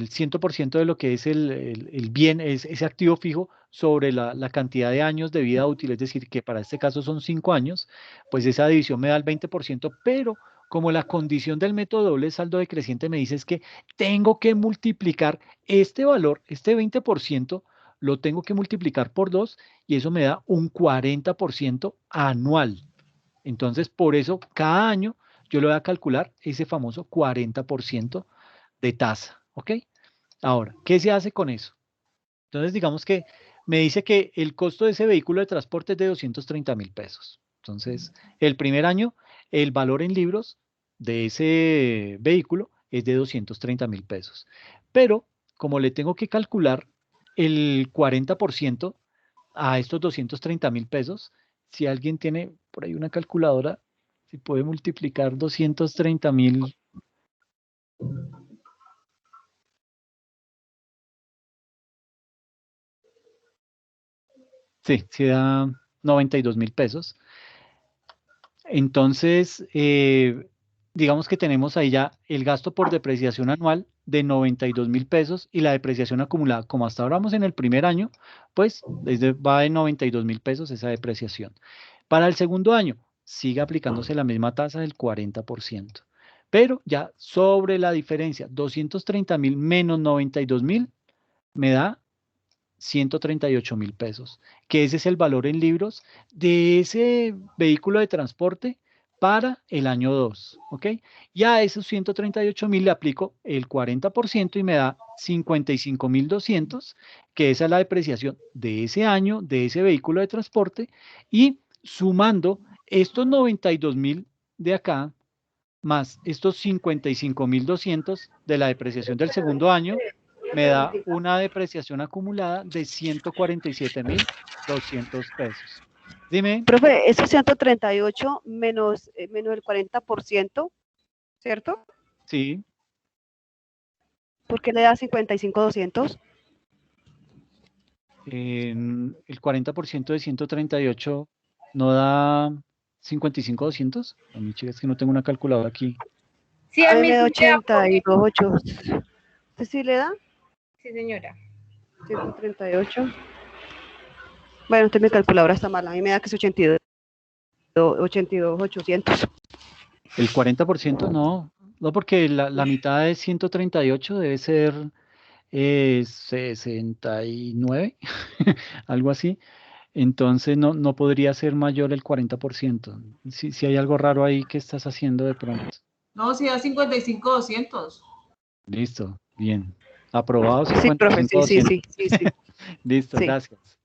100% de lo que es el bien, es ese activo fijo sobre la cantidad de años de vida útil, es decir, que para este caso son 5 años, pues esa división me da el 20%, pero como la condición del método doble saldo decreciente me dice es que tengo que multiplicar este valor, este 20%, lo tengo que multiplicar por 2 y eso me da un 40% anual. Entonces, por eso, cada año yo le voy a calcular ese famoso 40% de tasa, ¿ok? Ahora, ¿qué se hace con eso? Entonces, digamos que me dice que el costo de ese vehículo de transporte es de 230.000 pesos. Entonces, el primer año, el valor en libros de ese vehículo es de 230.000 pesos. Pero, como le tengo que calcular el 40% a estos 230.000 pesos, si alguien tiene por ahí una calculadora, si puede multiplicar 230.000. Sí, sí da 92.000 pesos. Entonces, digamos que tenemos ahí ya el gasto por depreciación anual de 92.000 pesos y la depreciación acumulada, como hasta ahora vamos en el primer año, pues va de 92.000 pesos esa depreciación. Para el segundo año, sigue aplicándose la misma tasa del 40%, pero ya sobre la diferencia, 230.000 menos 92.000 me da 138.000 pesos, que ese es el valor en libros de ese vehículo de transporte para el año 2, ¿ok? Y a esos 138.000 le aplico el 40% y me da 55.200, que esa es la depreciación de ese año, de ese vehículo de transporte, y sumando estos 92.000 de acá, más estos 55.200 de la depreciación del segundo año, me da una depreciación acumulada de 147.200 pesos. Dime. Profe, esos 138 menos el 40%, ¿cierto? Sí. ¿Por qué le da 55.200? El 40% de 138 no da 55.200. A mí, chicas, es que no tengo una calculadora aquí. Sí, A a mí mí me da sí me da 82.800. ¿Usted sí le da? Sí, señora. 138. Bueno, usted mi calculadora está mala. A mí me da que es 82.800. El 40% no, no porque la mitad de 138 debe ser 69, algo así. Entonces no podría ser mayor el 40%. Si hay algo raro ahí que estás haciendo de pronto. No, si da 55,200. Listo, bien. Aprobado Sí, profe, sí, sí, 55,200. sí, sí, sí, Listo, sí. gracias.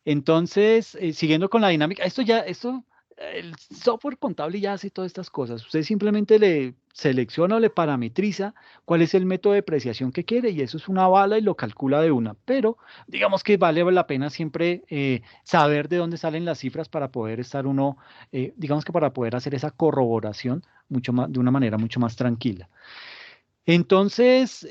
Entonces, siguiendo con la dinámica, el software contable ya hace todas estas cosas. Usted simplemente le selecciona o le parametriza cuál es el método de depreciación que quiere y eso es una bala y lo calcula de una. Pero digamos que vale la pena siempre saber de dónde salen las cifras para poder estar uno, digamos que para poder hacer esa corroboración mucho más, de una manera mucho más tranquila. Entonces,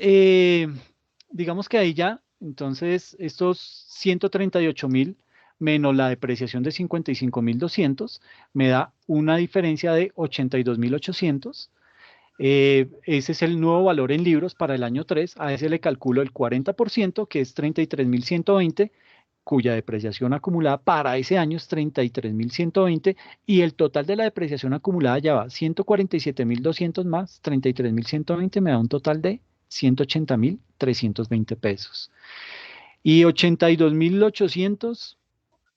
digamos que ahí ya, entonces estos 138.000 menos la depreciación de 55.200 me da una diferencia de 82.800. Ese es el nuevo valor en libros para el año 3. A ese le calculo el 40%, que es 33.120, cuya depreciación acumulada para ese año es 33.120 y el total de la depreciación acumulada ya va 147.200 más 33.120 me da un total de 180.320 pesos. Y 82.800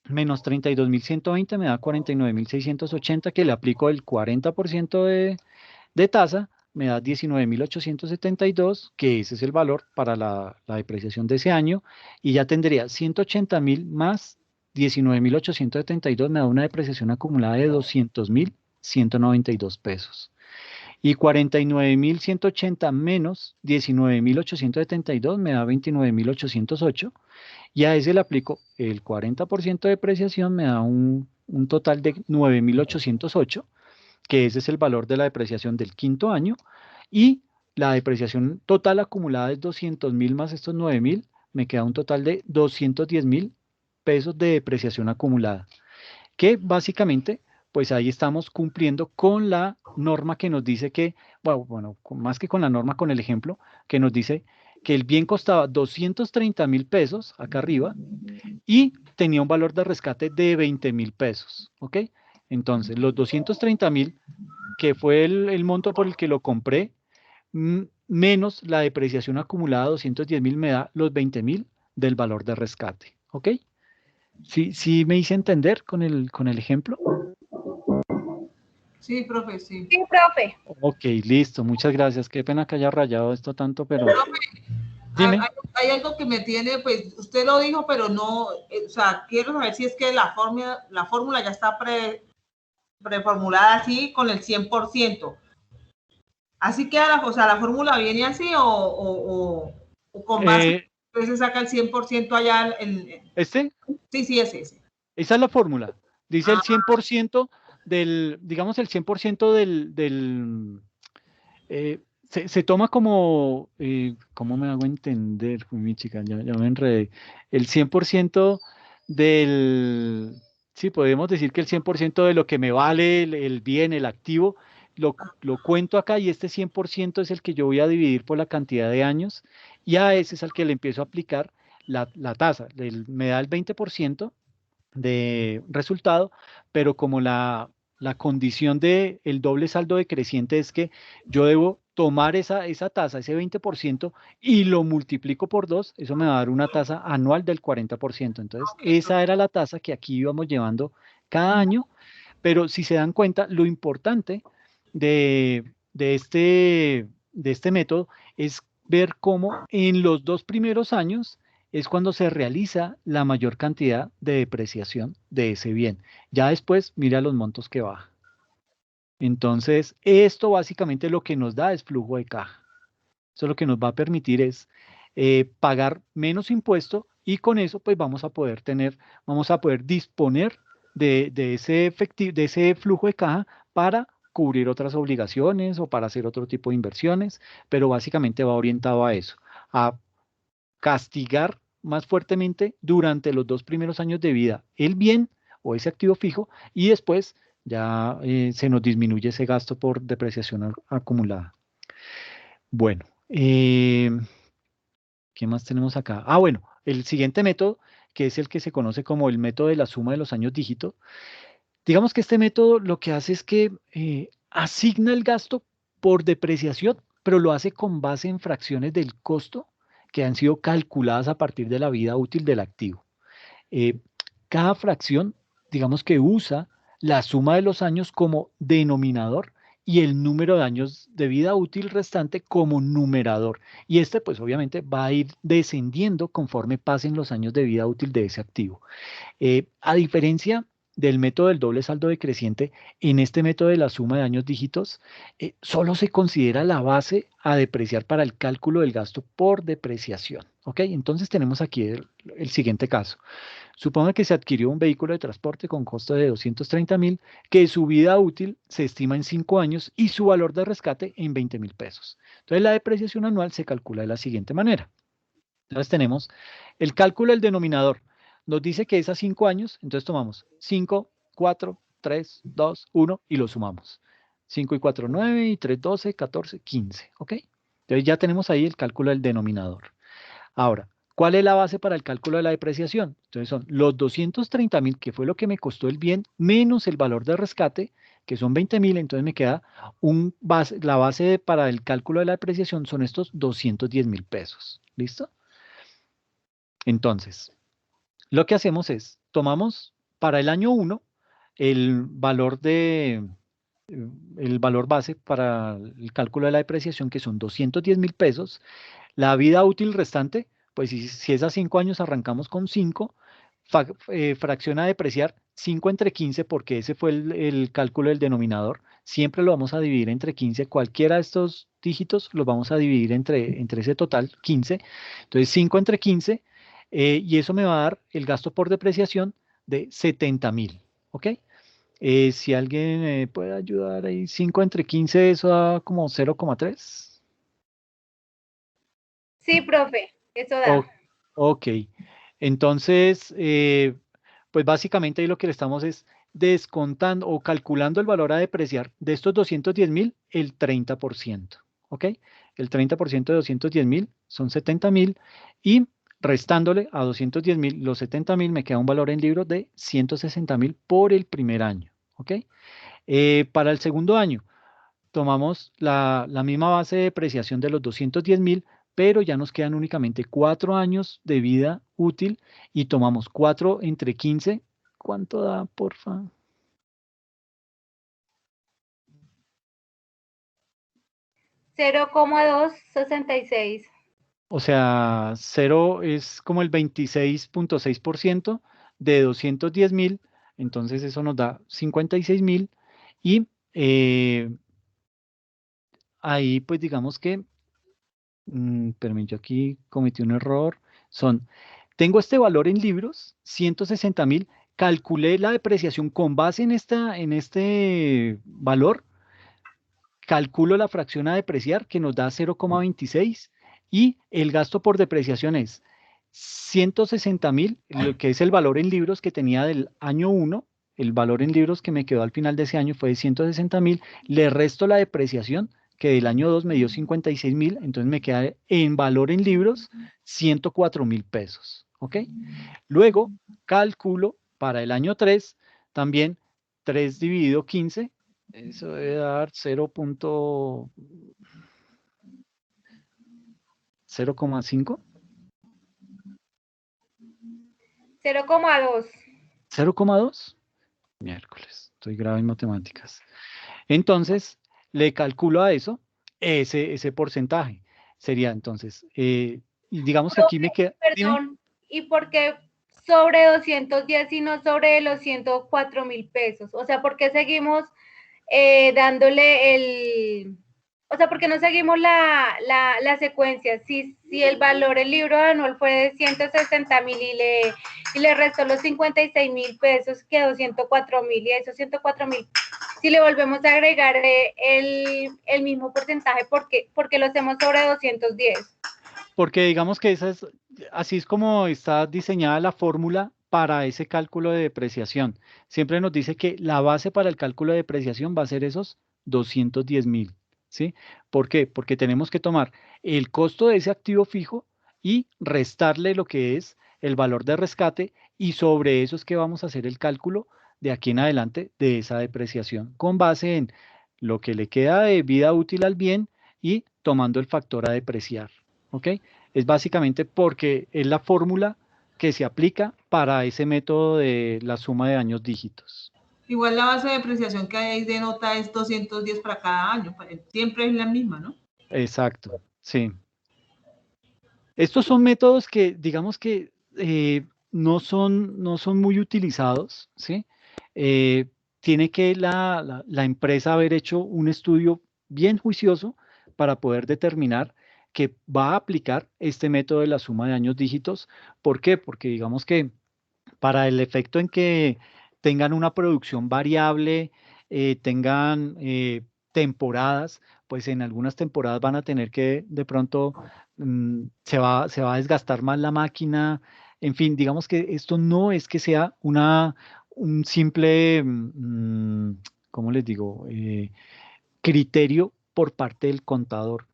menos 32.120 me da 49.680 que le aplico el 40% de tasa, me da 19.872, que ese es el valor para la depreciación de ese año, y ya tendría 180.000 más 19.872, me da una depreciación acumulada de 200.192 pesos. Y 49.180 menos 19.872 me da 29.808, y a ese le aplico el 40% de depreciación, me da un total de 9.808, que ese es el valor de la depreciación del quinto año, y la depreciación total acumulada es 200.000 más estos 9.000, me queda un total de 210.000 pesos de depreciación acumulada, que básicamente, pues ahí estamos cumpliendo con la norma que nos dice que, bueno, más que con la norma, con el ejemplo, que nos dice que el bien costaba 230.000 pesos acá arriba y tenía un valor de rescate de 20.000 pesos, ¿ok? Entonces, los 230.000, que fue el monto por el que lo compré, menos la depreciación acumulada, 210.000, me da los 20.000 del valor de rescate, ¿ok? ¿Sí me hice entender con el ejemplo? Sí, profe, sí. Sí, profe. Ok, listo, muchas gracias. Qué pena que haya rayado esto tanto, pero Profe, dime. hay algo que me tiene, pues usted lo dijo, pero no, o sea, quiero saber si es que la fórmula ya está preformulada así con el 100%. Así que, o sea, la fórmula viene así o con base, se saca el 100% allá. ¿Este? Sí, es ese. Esa es la fórmula. Dice el 100% digamos el 100% se toma como, ¿cómo me hago entender? Uy, mi chica, ya me enredé. El 100% del, sí, podemos decir que el 100% de lo que me vale el bien, el activo, lo cuento acá y este 100% es el que yo voy a dividir por la cantidad de años y a ese es al que le empiezo a aplicar la tasa. Me da el 20% de resultado, pero como la condición del doble saldo decreciente es que yo debo tomar esa tasa, ese 20%, y lo multiplico por 2, eso me va a dar una tasa anual del 40%. Entonces, esa era la tasa que aquí íbamos llevando cada año, pero si se dan cuenta, lo importante de este método es ver cómo en los 2 primeros años es cuando se realiza la mayor cantidad de depreciación de ese bien. Ya después, mira los montos que baja. Entonces, esto básicamente lo que nos da es flujo de caja. Eso lo que nos va a permitir es pagar menos impuesto y con eso pues vamos a poder disponer de ese flujo de caja para cubrir otras obligaciones o para hacer otro tipo de inversiones, pero básicamente va orientado a eso, a castigar más fuertemente durante los 2 primeros años de vida el bien o ese activo fijo y después ya se nos disminuye ese gasto por depreciación acumulada. Bueno, ¿qué más tenemos acá? Ah, bueno, el siguiente método, que es el que se conoce como el método de la suma de los años dígito. Digamos que este método lo que hace es que asigna el gasto por depreciación, pero lo hace con base en fracciones del costo que han sido calculadas a partir de la vida útil del activo. Eh, Cada fracción, digamos que usa la suma de los años como denominador y el número de años de vida útil restante como numerador. Y este, pues obviamente, va a ir descendiendo conforme pasen los años de vida útil de ese activo. A diferencia del método del doble saldo decreciente, en este método de la suma de años dígitos, solo se considera la base a depreciar para el cálculo del gasto por depreciación. ¿Ok? Entonces tenemos aquí el siguiente caso. Suponga que se adquirió un vehículo de transporte con costo de 230.000, que su vida útil se estima en 5 años y su valor de rescate en 20.000 pesos. Entonces la depreciación anual se calcula de la siguiente manera. Entonces tenemos el cálculo del denominador. Nos dice que es a 5 años, entonces tomamos 5, 4, 3, 2, 1 y lo sumamos. 5 y 4, 9 y 3, 12, 14, 15. ¿Ok? Entonces ya tenemos ahí el cálculo del denominador. Ahora, ¿cuál es la base para el cálculo de la depreciación? Entonces son los 230.000, que fue lo que me costó el bien, menos el valor de rescate, que son 20.000, entonces me queda la base para el cálculo de la depreciación son estos 210.000 pesos. ¿Listo? Entonces, lo que hacemos es, tomamos para el año 1 el valor el valor base para el cálculo de la depreciación, que son 210.000 pesos. La vida útil restante, pues si es a 5 años, arrancamos con 5, fracción a depreciar 5 entre 15, porque ese fue el cálculo del denominador. Siempre lo vamos a dividir entre 15, cualquiera de estos dígitos los vamos a dividir entre ese total, 15. Entonces 5 entre 15, y eso me va a dar el gasto por depreciación de 70.000, ¿ok? Si alguien me puede ayudar ahí, 5 entre 15, eso da como 0,3. Sí, profe, eso O- da. ok, entonces, pues básicamente ahí lo que le estamos es descontando o calculando el valor a depreciar de estos 210.000, el 30%, ¿ok? El 30% de 210.000 son 70.000 y restándole a 210.000 los 70.000 me queda un valor en libros de 160.000 por el primer año, ¿ok? Para el segundo año, tomamos la misma base de depreciación de los 210.000, pero ya nos quedan únicamente 4 años de vida útil y tomamos 4 entre 15. ¿Cuánto da, porfa? 0,266. O sea, 0 es como el 26,6% de 210.000, entonces eso nos da 56.000 y ahí pues digamos que permítame, yo aquí cometí un error. Tengo este valor en libros, 160.000, calculé la depreciación con base en este valor, calculo la fracción a depreciar que nos da 0,26 y el gasto por depreciación es 160.000, lo que es el valor en libros que tenía del año 1, el valor en libros que me quedó al final de ese año fue de 160.000, le resto la depreciación que del año 2 me dio 56.000, entonces me queda en valor en libros 104.000 pesos, ¿ok? Luego calculo para el año 3 también 3 dividido 15, eso debe dar 0,5. 0,2. 0,2. Miércoles, estoy grave en matemáticas. Entonces, le calculo a eso ese porcentaje. Sería entonces, y digamos que aquí me queda, dime. Perdón, ¿y por qué sobre 210 y no sobre los 104.000 pesos? O sea, ¿por qué seguimos dándole o sea, ¿por qué no seguimos la secuencia? Si el valor del libro anual fue de 160.000 y le restó los 56.000 pesos, quedó 104.000 y esos 104.000, si le volvemos a agregar el mismo porcentaje, ¿por qué lo hacemos sobre 210? Porque digamos que así es como está diseñada la fórmula para ese cálculo de depreciación. Siempre nos dice que la base para el cálculo de depreciación va a ser esos 210.000, ¿sí? ¿Por qué? Porque tenemos que tomar el costo de ese activo fijo y restarle lo que es el valor de rescate y sobre eso es que vamos a hacer el cálculo de aquí en adelante de esa depreciación con base en lo que le queda de vida útil al bien y tomando el factor a depreciar, ¿ok? Es básicamente porque es la fórmula que se aplica para ese método de la suma de años dígitos. Igual la base de depreciación que hay de nota es 210 para cada año, siempre es la misma, ¿no? Exacto, sí. Estos son métodos que, digamos que no son muy utilizados, ¿sí? Eh, tiene que la empresa haber hecho un estudio bien juicioso para poder determinar que va a aplicar este método de la suma de años dígitos. ¿Por qué? Porque digamos que para el efecto en que tengan una producción variable, tengan temporadas, pues en algunas temporadas van a tener que de pronto se va a desgastar más la máquina. En fin, digamos que esto no es que sea un simple, ¿cómo les digo? Criterio por parte del contador.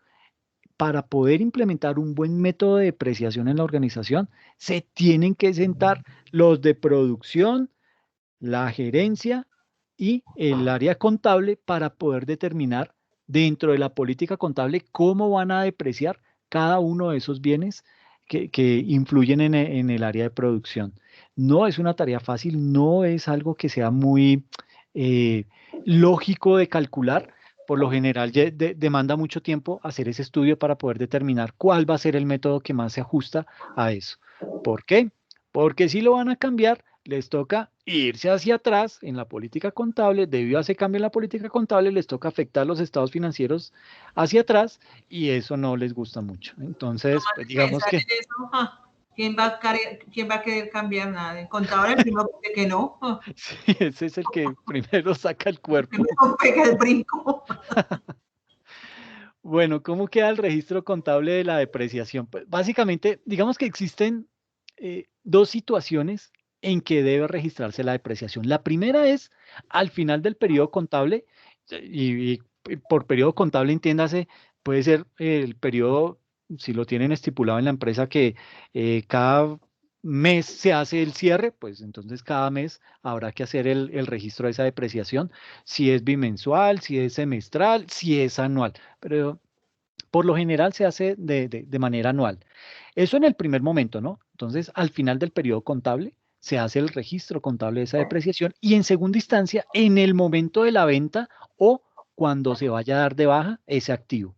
Para poder implementar un buen método de depreciación en la organización, se tienen que sentar los de producción, la gerencia y el área contable para poder determinar dentro de la política contable cómo van a depreciar cada uno de esos bienes que influyen en el área de producción. No es una tarea fácil, no es algo que sea muy eh, lógico de calcular. Por lo general demanda mucho tiempo hacer ese estudio para poder determinar cuál va a ser el método que más se ajusta a eso. ¿Por qué? Porque si lo van a cambiar, les toca irse hacia atrás en la política contable. Debido a ese cambio en la política contable, les toca afectar los estados financieros hacia atrás y eso no les gusta mucho. Entonces, pues digamos Pensar que en eso, ¿quién va a querer cambiar nada? El contador el primero que no, sí, ese es el que primero saca el cuerpo. primero pega el brinco. Bueno, ¿cómo queda el registro contable de la depreciación? Pues básicamente, digamos que existen dos situaciones en que debe registrarse la depreciación. La primera es al final del periodo contable, y por periodo contable entiéndase, puede ser el periodo, si lo tienen estipulado en la empresa, que cada mes se hace el cierre, pues entonces cada mes habrá que hacer el registro de esa depreciación, si es bimensual, si es semestral, si es anual, pero por lo general se hace de manera anual. Eso en el primer momento, ¿no? Entonces, al final del periodo contable, se hace el registro contable de esa depreciación y en segunda instancia, en el momento de la venta o cuando se vaya a dar de baja ese activo.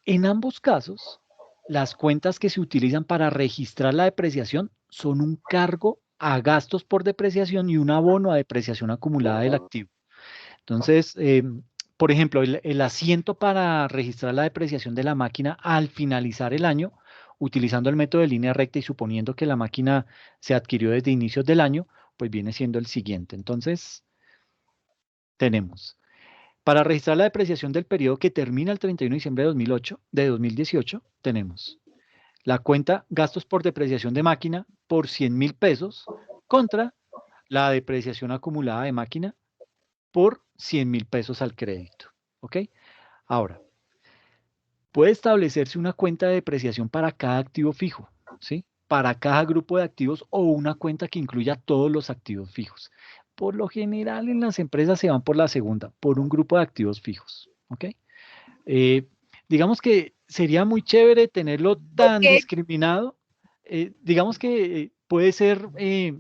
En ambos casos, las cuentas que se utilizan para registrar la depreciación son un cargo a gastos por depreciación y un abono a depreciación acumulada del activo. Entonces, por ejemplo, el asiento para registrar la depreciación de la máquina al finalizar el año, utilizando el método de línea recta y suponiendo que la máquina se adquirió desde inicios del año, pues viene siendo el siguiente. Entonces, tenemos, para registrar la depreciación del periodo que termina el 31 de diciembre de 2018, tenemos la cuenta gastos por depreciación de máquina por 100.000 pesos contra la depreciación acumulada de máquina por 100.000 pesos al crédito. ¿Ok? Ahora, puede establecerse una cuenta de depreciación para cada activo fijo, ¿sí? Para cada grupo de activos o una cuenta que incluya todos los activos fijos. Por lo general en las empresas se van por la segunda, por un grupo de activos fijos. ¿Ok? Eh, digamos que sería muy chévere tenerlo tan Ok. discriminado. Digamos que puede ser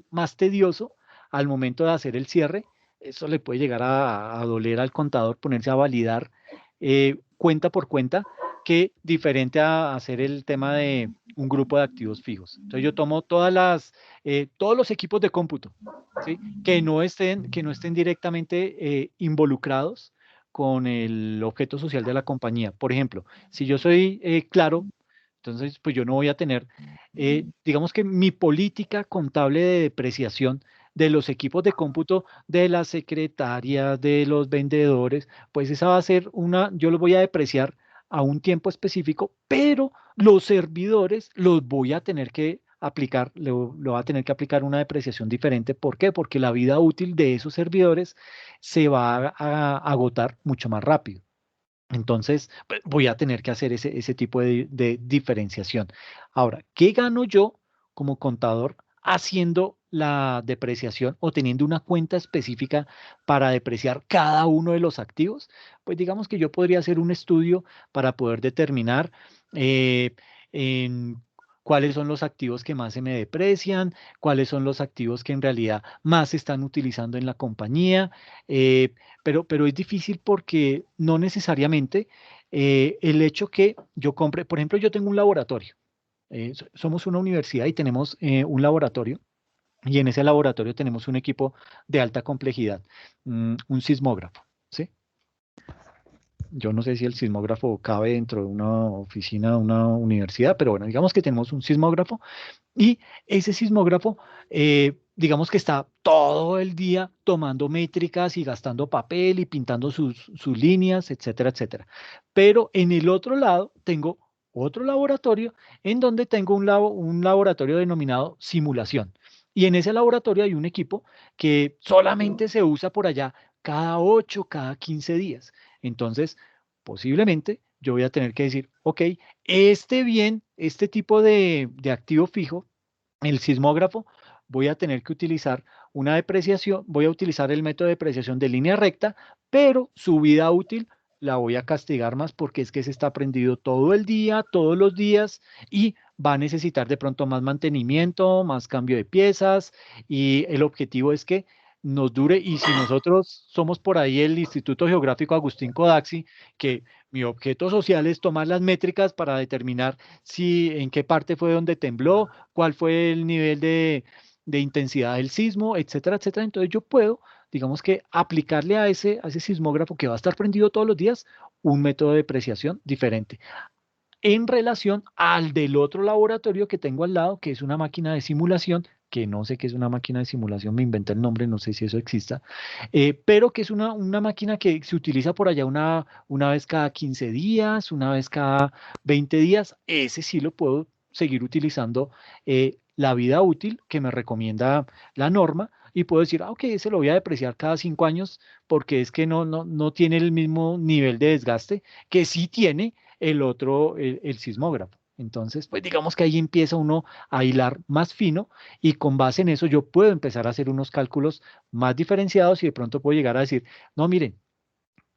más tedioso al momento de hacer el cierre. Eso le puede llegar a doler al contador ponerse a validar cuenta por cuenta, que diferente a hacer el tema de un grupo de activos fijos. Entonces yo tomo todos los equipos de cómputo, ¿sí? Que no estén directamente involucrados con el objeto social de la compañía. Por ejemplo, si yo soy claro, entonces pues yo no voy a tener, digamos que mi política contable de depreciación de los equipos de cómputo, de las secretarias, de los vendedores, pues esa va a ser yo los voy a depreciar a un tiempo específico, pero los servidores los voy a tener que aplicar, lo va a tener que aplicar una depreciación diferente. ¿Por qué? Porque la vida útil de esos servidores se va a agotar mucho más rápido. Entonces, pues, voy a tener que hacer ese tipo de diferenciación. Ahora, ¿qué gano yo como contador haciendo la depreciación o teniendo una cuenta específica para depreciar cada uno de los activos, pues digamos que yo podría hacer un estudio para poder determinar en cuáles son los activos que más se me deprecian, cuáles son los activos que en realidad más se están utilizando en la compañía, pero es difícil porque no necesariamente el hecho que yo compre, por ejemplo, yo tengo un laboratorio, somos una universidad y tenemos un laboratorio. Y en ese laboratorio tenemos un equipo de alta complejidad, un sismógrafo, ¿sí? Yo no sé si el sismógrafo cabe dentro de una oficina de una universidad, pero bueno, digamos que tenemos un sismógrafo y ese sismógrafo, digamos que está todo el día tomando métricas y gastando papel y pintando sus líneas, etcétera, etcétera. Pero en el otro lado tengo otro laboratorio en donde tengo un laboratorio denominado simulación. Y en ese laboratorio hay un equipo que solamente se usa por allá cada 8, cada 15 días. Entonces, posiblemente yo voy a tener que decir, ok, este bien, este tipo de activo fijo, el sismógrafo, voy a tener que utilizar una depreciación, voy a utilizar el método de depreciación de línea recta, pero su vida útil la voy a castigar más porque es que se está prendido todo el día, todos los días y va a necesitar de pronto más mantenimiento, más cambio de piezas y el objetivo es que nos dure y si nosotros somos por ahí el Instituto Geográfico Agustín Codaxi, que mi objeto social es tomar las métricas para determinar si en qué parte fue donde tembló, cuál fue el nivel de intensidad del sismo, etcétera, etcétera. Entonces yo puedo, digamos que aplicarle a ese sismógrafo que va a estar prendido todos los días un método de depreciación diferente en relación al del otro laboratorio que tengo al lado, que es una máquina de simulación, que no sé qué es una máquina de simulación, me inventé el nombre, no sé si eso exista, pero que es una máquina que se utiliza por allá una vez cada 15 días, una vez cada 20 días, ese sí lo puedo seguir utilizando la vida útil que me recomienda la norma. Y puedo decir, ok, ese lo voy a depreciar cada 5 años porque es que no tiene el mismo nivel de desgaste que sí tiene el otro, el sismógrafo. Entonces, pues digamos que ahí empieza uno a hilar más fino y con base en eso yo puedo empezar a hacer unos cálculos más diferenciados y de pronto puedo llegar a decir, no, miren,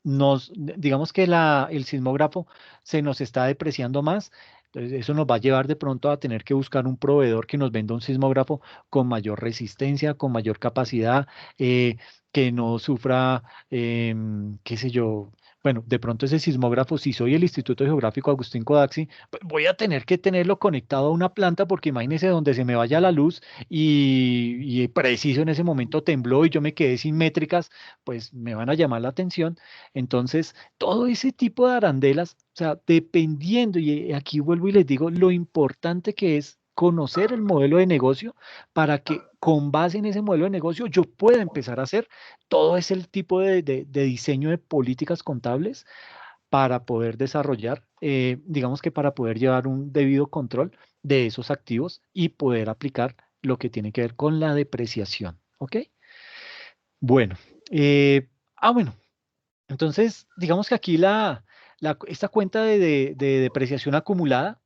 digamos que el sismógrafo se nos está depreciando más, entonces eso nos va a llevar de pronto a tener que buscar un proveedor que nos venda un sismógrafo con mayor resistencia, con mayor capacidad, que no sufra, qué sé yo, bueno, de pronto ese sismógrafo, si soy el Instituto Geográfico Agustín Codaxi, pues voy a tener que tenerlo conectado a una planta porque imagínese donde se me vaya la luz y preciso en ese momento tembló y yo me quedé sin métricas, pues me van a llamar la atención. Entonces, todo ese tipo de arandelas, o sea, dependiendo, y aquí vuelvo y les digo, lo importante que es conocer el modelo de negocio para que con base en ese modelo de negocio yo pueda empezar a hacer todo ese tipo de diseño de políticas contables para poder desarrollar, digamos que para poder llevar un debido control de esos activos y poder aplicar lo que tiene que ver con la depreciación. ¿Ok? Bueno, bueno. Entonces, digamos que aquí esta cuenta de depreciación acumulada,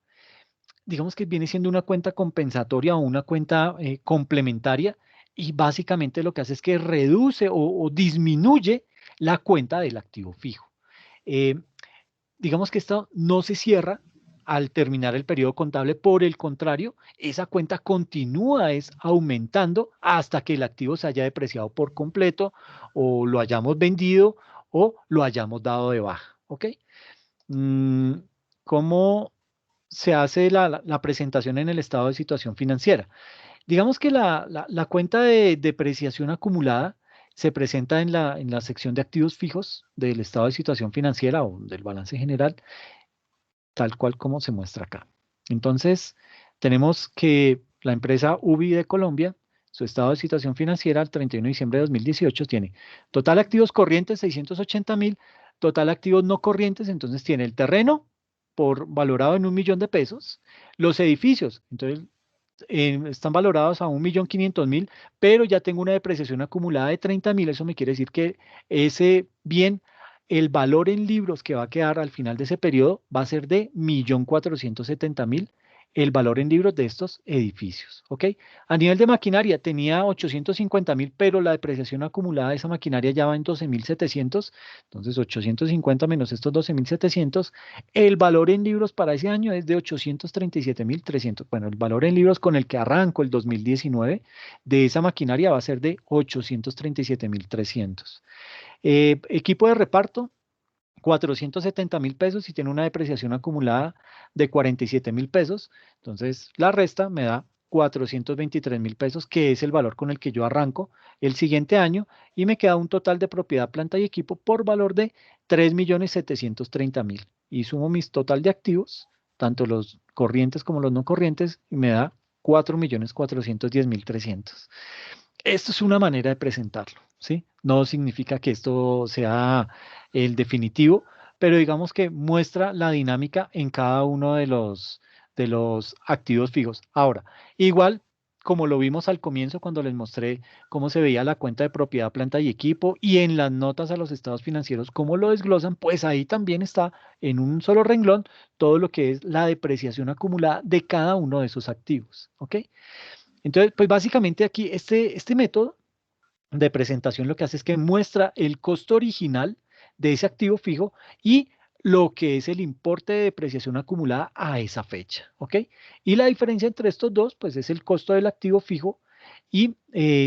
digamos que viene siendo una cuenta compensatoria o una cuenta complementaria y básicamente lo que hace es que reduce o disminuye la cuenta del activo fijo. Eh, digamos que esto no se cierra al terminar el periodo contable, por el contrario, esa cuenta continúa aumentando hasta que el activo se haya depreciado por completo o lo hayamos vendido o lo hayamos dado de baja. ¿Ok? Mm, ¿Cómo se hace la presentación en el estado de situación financiera? Digamos que la cuenta de depreciación acumulada se presenta en la sección de activos fijos del estado de situación financiera o del balance general, tal cual como se muestra acá. Entonces, tenemos que la empresa UBI de Colombia, su estado de situación financiera al 31 de diciembre de 2018 tiene total activos corrientes 680.000, total activos no corrientes, entonces tiene el terreno valorado en 1.000.000 de pesos, los edificios, entonces están valorados a 1.500.000, pero ya tengo una depreciación acumulada de 30.000. Eso me quiere decir que ese bien, el valor en libros que va a quedar al final de ese periodo va a ser de 1.470.000 el valor en libros de estos edificios, ¿ok? A nivel de maquinaria tenía 850.000, pero la depreciación acumulada de esa maquinaria ya va en 12.700, entonces 850 menos estos 12.700, el valor en libros para ese año es de 837.300. Bueno, el valor en libros con el que arranco el 2019 de esa maquinaria va a ser de 837.300. Equipo de reparto, 470.000 pesos y tiene una depreciación acumulada de 47.000 pesos. Entonces, la resta me da 423.000 pesos, que es el valor con el que yo arranco el siguiente año, y me queda un total de propiedad, planta y equipo por valor de 3.730.000. Y sumo mis total de activos, tanto los corrientes como los no corrientes, y me da 4.410.300. Esto es una manera de presentarlo, ¿sí? No significa que esto sea el definitivo, pero digamos que muestra la dinámica en cada uno de los activos fijos. Ahora, igual como lo vimos al comienzo cuando les mostré cómo se veía la cuenta de propiedad, planta y equipo, y en las notas a los estados financieros, cómo lo desglosan, pues ahí también está en un solo renglón todo lo que es la depreciación acumulada de cada uno de esos activos, ¿ok? Entonces, pues básicamente aquí este método de presentación lo que hace es que muestra el costo original de ese activo fijo y lo que es el importe de depreciación acumulada a esa fecha, ¿ok? Y la diferencia entre estos dos, pues es el costo del activo fijo y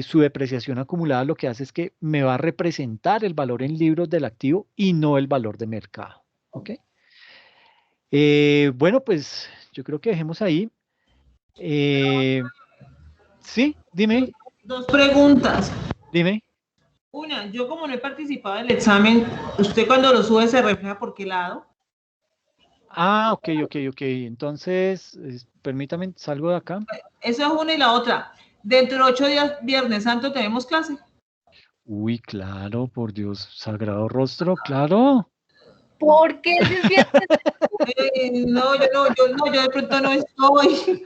su depreciación acumulada lo que hace es que me va a representar el valor en libros del activo y no el valor de mercado, ¿ok? Bueno, pues yo creo que dejemos ahí. Sí, dime, Dos preguntas. dime. Una, yo como no he participado del examen, ¿usted cuando lo sube se refleja por qué lado? Ah, ok. Entonces, permítame, salgo de acá. Eso es una y la otra. Dentro de 8 días, Viernes Santo, tenemos clase. Uy, claro, por Dios, Sagrado Rostro, claro. ¿Por qué si es viernes? No, yo de pronto no estoy.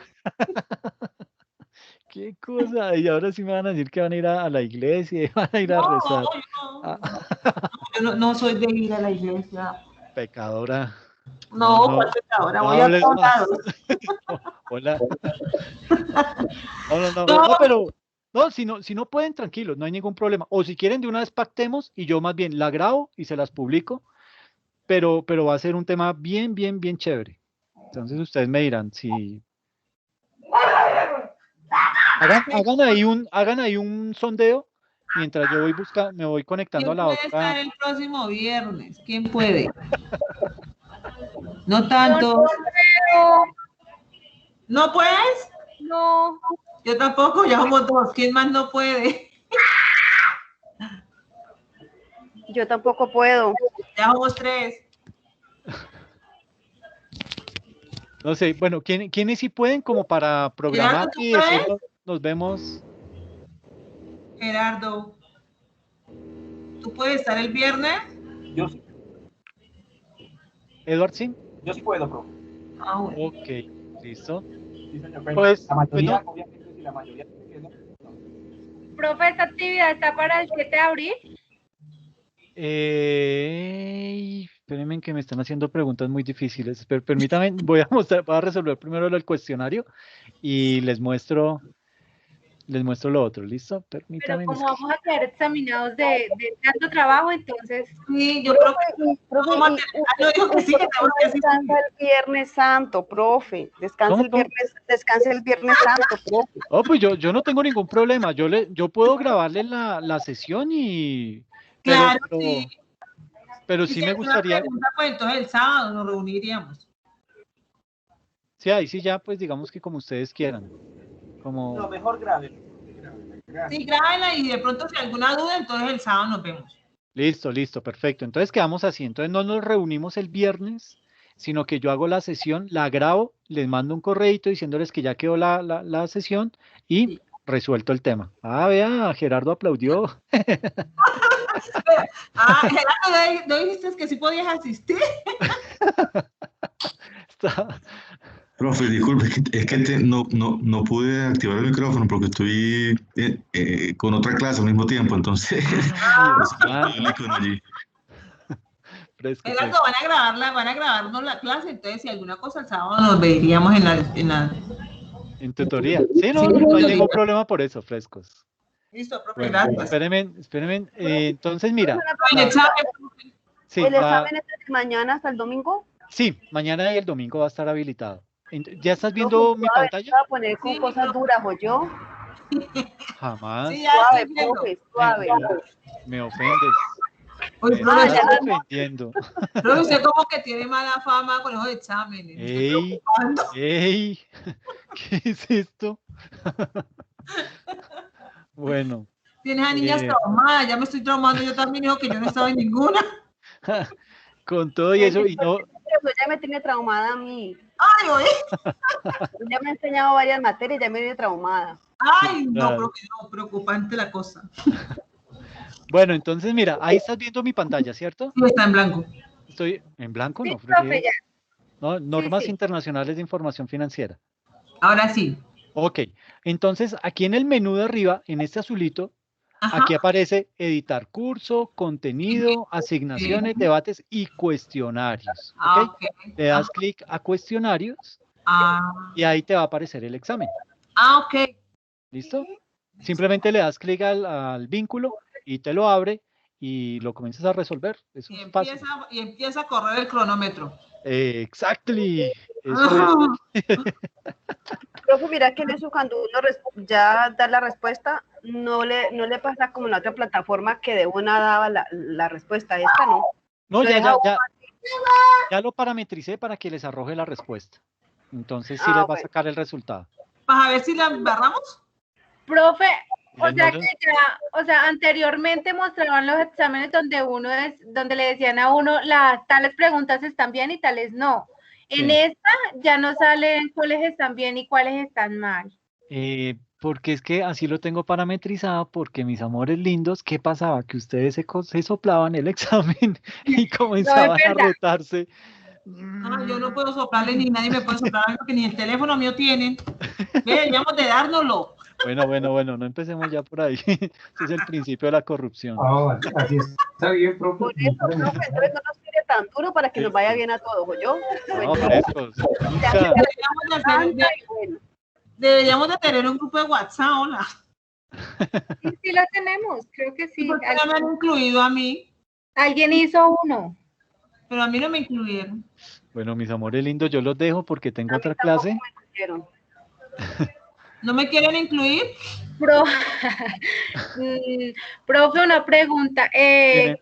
Qué cosa. Y ahora sí me van a decir que van a ir a la iglesia y van a ir a No, rezar. yo Ah, no soy de ir a la iglesia. pecadora. No, No, ¿cuál pecadora? no Voy a hables todos más. lados. Hola. No, No, pero no, si no pueden, tranquilos, no hay ningún problema. O si quieren, de una vez pactemos y yo más bien la grabo y se las publico, pero va a ser un tema bien chévere. Entonces ustedes me dirán si hagan ahí un sondeo mientras yo me voy conectando a ¿quién la puede estar otra. el próximo viernes? ¿Quién puede? No Yo tanto. no creo, ¿No puedes? no. Yo tampoco, ya somos dos. ¿Quién más no puede? Yo tampoco puedo. Ya somos tres. No sé, bueno, ¿quiénes sí pueden como para Gerardo, programar ¿tú y puedes? decirnos, nos vemos? Gerardo, ¿tú puedes estar el viernes? Yo sí, Edward, sí. yo sí puedo, profe. Ah, bueno. Ok, listo. Sí, señor. Pero Pues, la mayoría, no. obviamente, si la mayoría dice que no, no. Profe, esta actividad está para el 7 de abril. Espérenme que me están haciendo preguntas muy difíciles. Pero permítame, voy a resolver primero el cuestionario y les muestro lo otro, ¿listo? Pero Permítame. como vamos a quedar examinados de tanto trabajo, entonces Sí, yo creo que Profe, vamos a tener. No dijo que sí, que tenemos que asistir. descansa el Viernes Santo, profe. ¿Cómo? Descanse el Viernes Santo, profe. Oh, pues yo no tengo ningún problema. Yo puedo grabarle la sesión Claro, sí. pero Y sí si me es una gustaría, pregunta, pues entonces el sábado nos reuniríamos. sí, ahí sí ya, pues digamos que como ustedes quieran. Lo Como, mejor grave. Sí, grábenla y de pronto si hay alguna duda, entonces el sábado nos vemos. listo, perfecto. Entonces quedamos así. Entonces no nos reunimos el viernes, sino que yo hago la sesión, la grabo, les mando un correíto diciéndoles que ya quedó la sesión y Sí. resuelto el tema. Ah, vea, Gerardo aplaudió. Gerardo, ¿no dijiste que sí podías asistir? Está- Profe, disculpe, es que no pude activar el micrófono porque estoy con otra clase al mismo tiempo, entonces Ay, estoy hermano. con allí. Fresco, Gerardo, van a grabarnos la clase, entonces si alguna cosa el sábado nos veríamos en tutoría. Sí, no, Sí, no hay tutoría. ningún problema por eso, frescos. Listo, profe, Bueno, gracias. espérenme. Entonces, mira, El examen, sí, ¿El examen es de mañana hasta el domingo? sí, mañana y el domingo va a estar habilitado. ¿Ya estás Profe, viendo mi suave, pantalla? no te voy a poner con Sí, cosas profe. duras, ¿o yo? Jamás. sí, ya Suave, estoy viendo. profe, Me, suave. me ofendes. Uy, Me profe, estás ya ofendiendo. profe, usted como que tiene mala fama con los exámenes. Me estoy ¡Ey! preocupando. ¡Ey! ¿Qué es esto? Bueno, Tienes a niñas eh, traumadas, ya me estoy traumando yo también, digo que yo no estaba en ninguna. con todo y eso, y no, Eso ya me tiene traumada a mí. Ay, oye. Ya me he enseñado varias materias, ya me tiene traumada. Ay, no, claro. profe, no, preocupante la cosa. Bueno, entonces mira, ahí estás viendo mi pantalla, ¿cierto? Sí, está en blanco. Estoy en blanco, Sí, no, profe, fregué. ya. No, normas sí. internacionales de información financiera. Ahora sí. Ok, entonces aquí en el menú de arriba, en este azulito, Ajá. aquí aparece editar curso, contenido, asignaciones, debates y cuestionarios. Ah, ¿Ok? ok. Le das clic a cuestionarios Ah, y ahí te va a aparecer el examen. ok. ¿Listo? Simplemente le das clic al vínculo y te lo abre y lo comienzas a resolver. Eso Y es fácil. empieza a correr el cronómetro. Exactly. Eso es. Profe, mira que en eso cuando uno ya da la respuesta, no le pasa como en la otra plataforma que de una daba la respuesta. Esta no. No, Lo ya, deja ya, uno ya, así. ya lo parametricé para que les arroje la respuesta. Entonces sí Ah, les va a bueno. sacar el resultado. Para ver si la embarramos. Profe, o No sea le- que ya, o sea, anteriormente mostraban los exámenes donde le decían a uno las tales preguntas están bien y tales no. En Sí. esta ya no salen cuáles están bien y cuáles están mal. Porque es que así lo tengo parametrizado, porque mis amores lindos, ¿qué pasaba? Que ustedes se soplaban el examen y No, comenzaban es a verdad. retarse. No, yo no puedo soplarle ni nadie me puede soplar algo que ni el teléfono mío tienen. Deberíamos de dárnoslo. Bueno, no empecemos ya por ahí. Este es el principio de la corrupción. Ah, así está bien, profe. Por eso, profe, entonces no nos tire tan duro para que nos vaya bien a todos, ¿o yo? No, frescos, Ya nunca. Deberíamos de, hacer- anda y bueno. deberíamos de tener un grupo de WhatsApp, hola. Sí lo tenemos, creo que ¿Y sí. por qué no me han incluido a mí? Alguien hizo uno. Pero a mí no me incluyeron. Bueno, mis amores lindos, yo los dejo porque tengo A mí otra tampoco clase. me pusieron. ¿No me quieren incluir? Profe, una pregunta. Dime.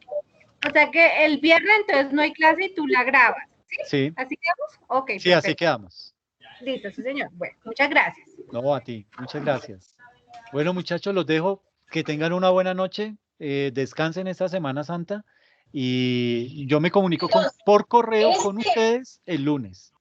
O sea que el viernes entonces no hay clase y tú la grabas, ¿sí? Sí, ¿Así quedamos? Ok, sí, así perfecto. quedamos. Listo, sí, señor. Bueno, muchas gracias. No, a ti, muchas gracias. Bueno, muchachos, los dejo. Que tengan una buena noche. Descansen esta Semana Santa. Y yo me comunico por correo con ustedes el lunes.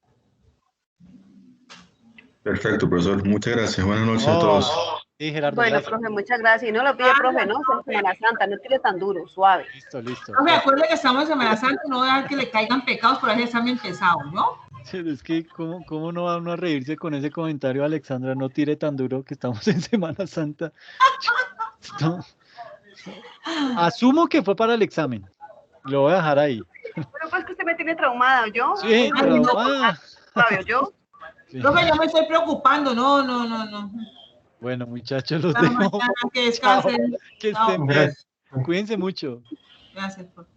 Perfecto, profesor. Muchas gracias. Buenas noches a todos. Sí, Gerardo, Bueno, gracias. profe, muchas gracias. Y no lo pide, profe, ¿no? Es Semana Santa, no tire tan duro, suave. Listo. No me acuerdo que estamos en Semana Santa, no voy a dejar que le caigan pecados por ese examen pesado, ¿no? Es que, ¿cómo no va uno a reírse con ese comentario, Alexandra? No tire tan duro que estamos en Semana Santa. No. Asumo que fue para el examen. Lo voy a dejar ahí. Pero pues que usted me tiene traumada, ¿o yo? Sí, pero ¿Sabe, o yo? sí. Profe, yo me estoy preocupando, no. Bueno, muchachos, los Hasta dejo. mañana, que Chao, descansen. que Chao. estén bien. Cuídense mucho. Gracias, profe.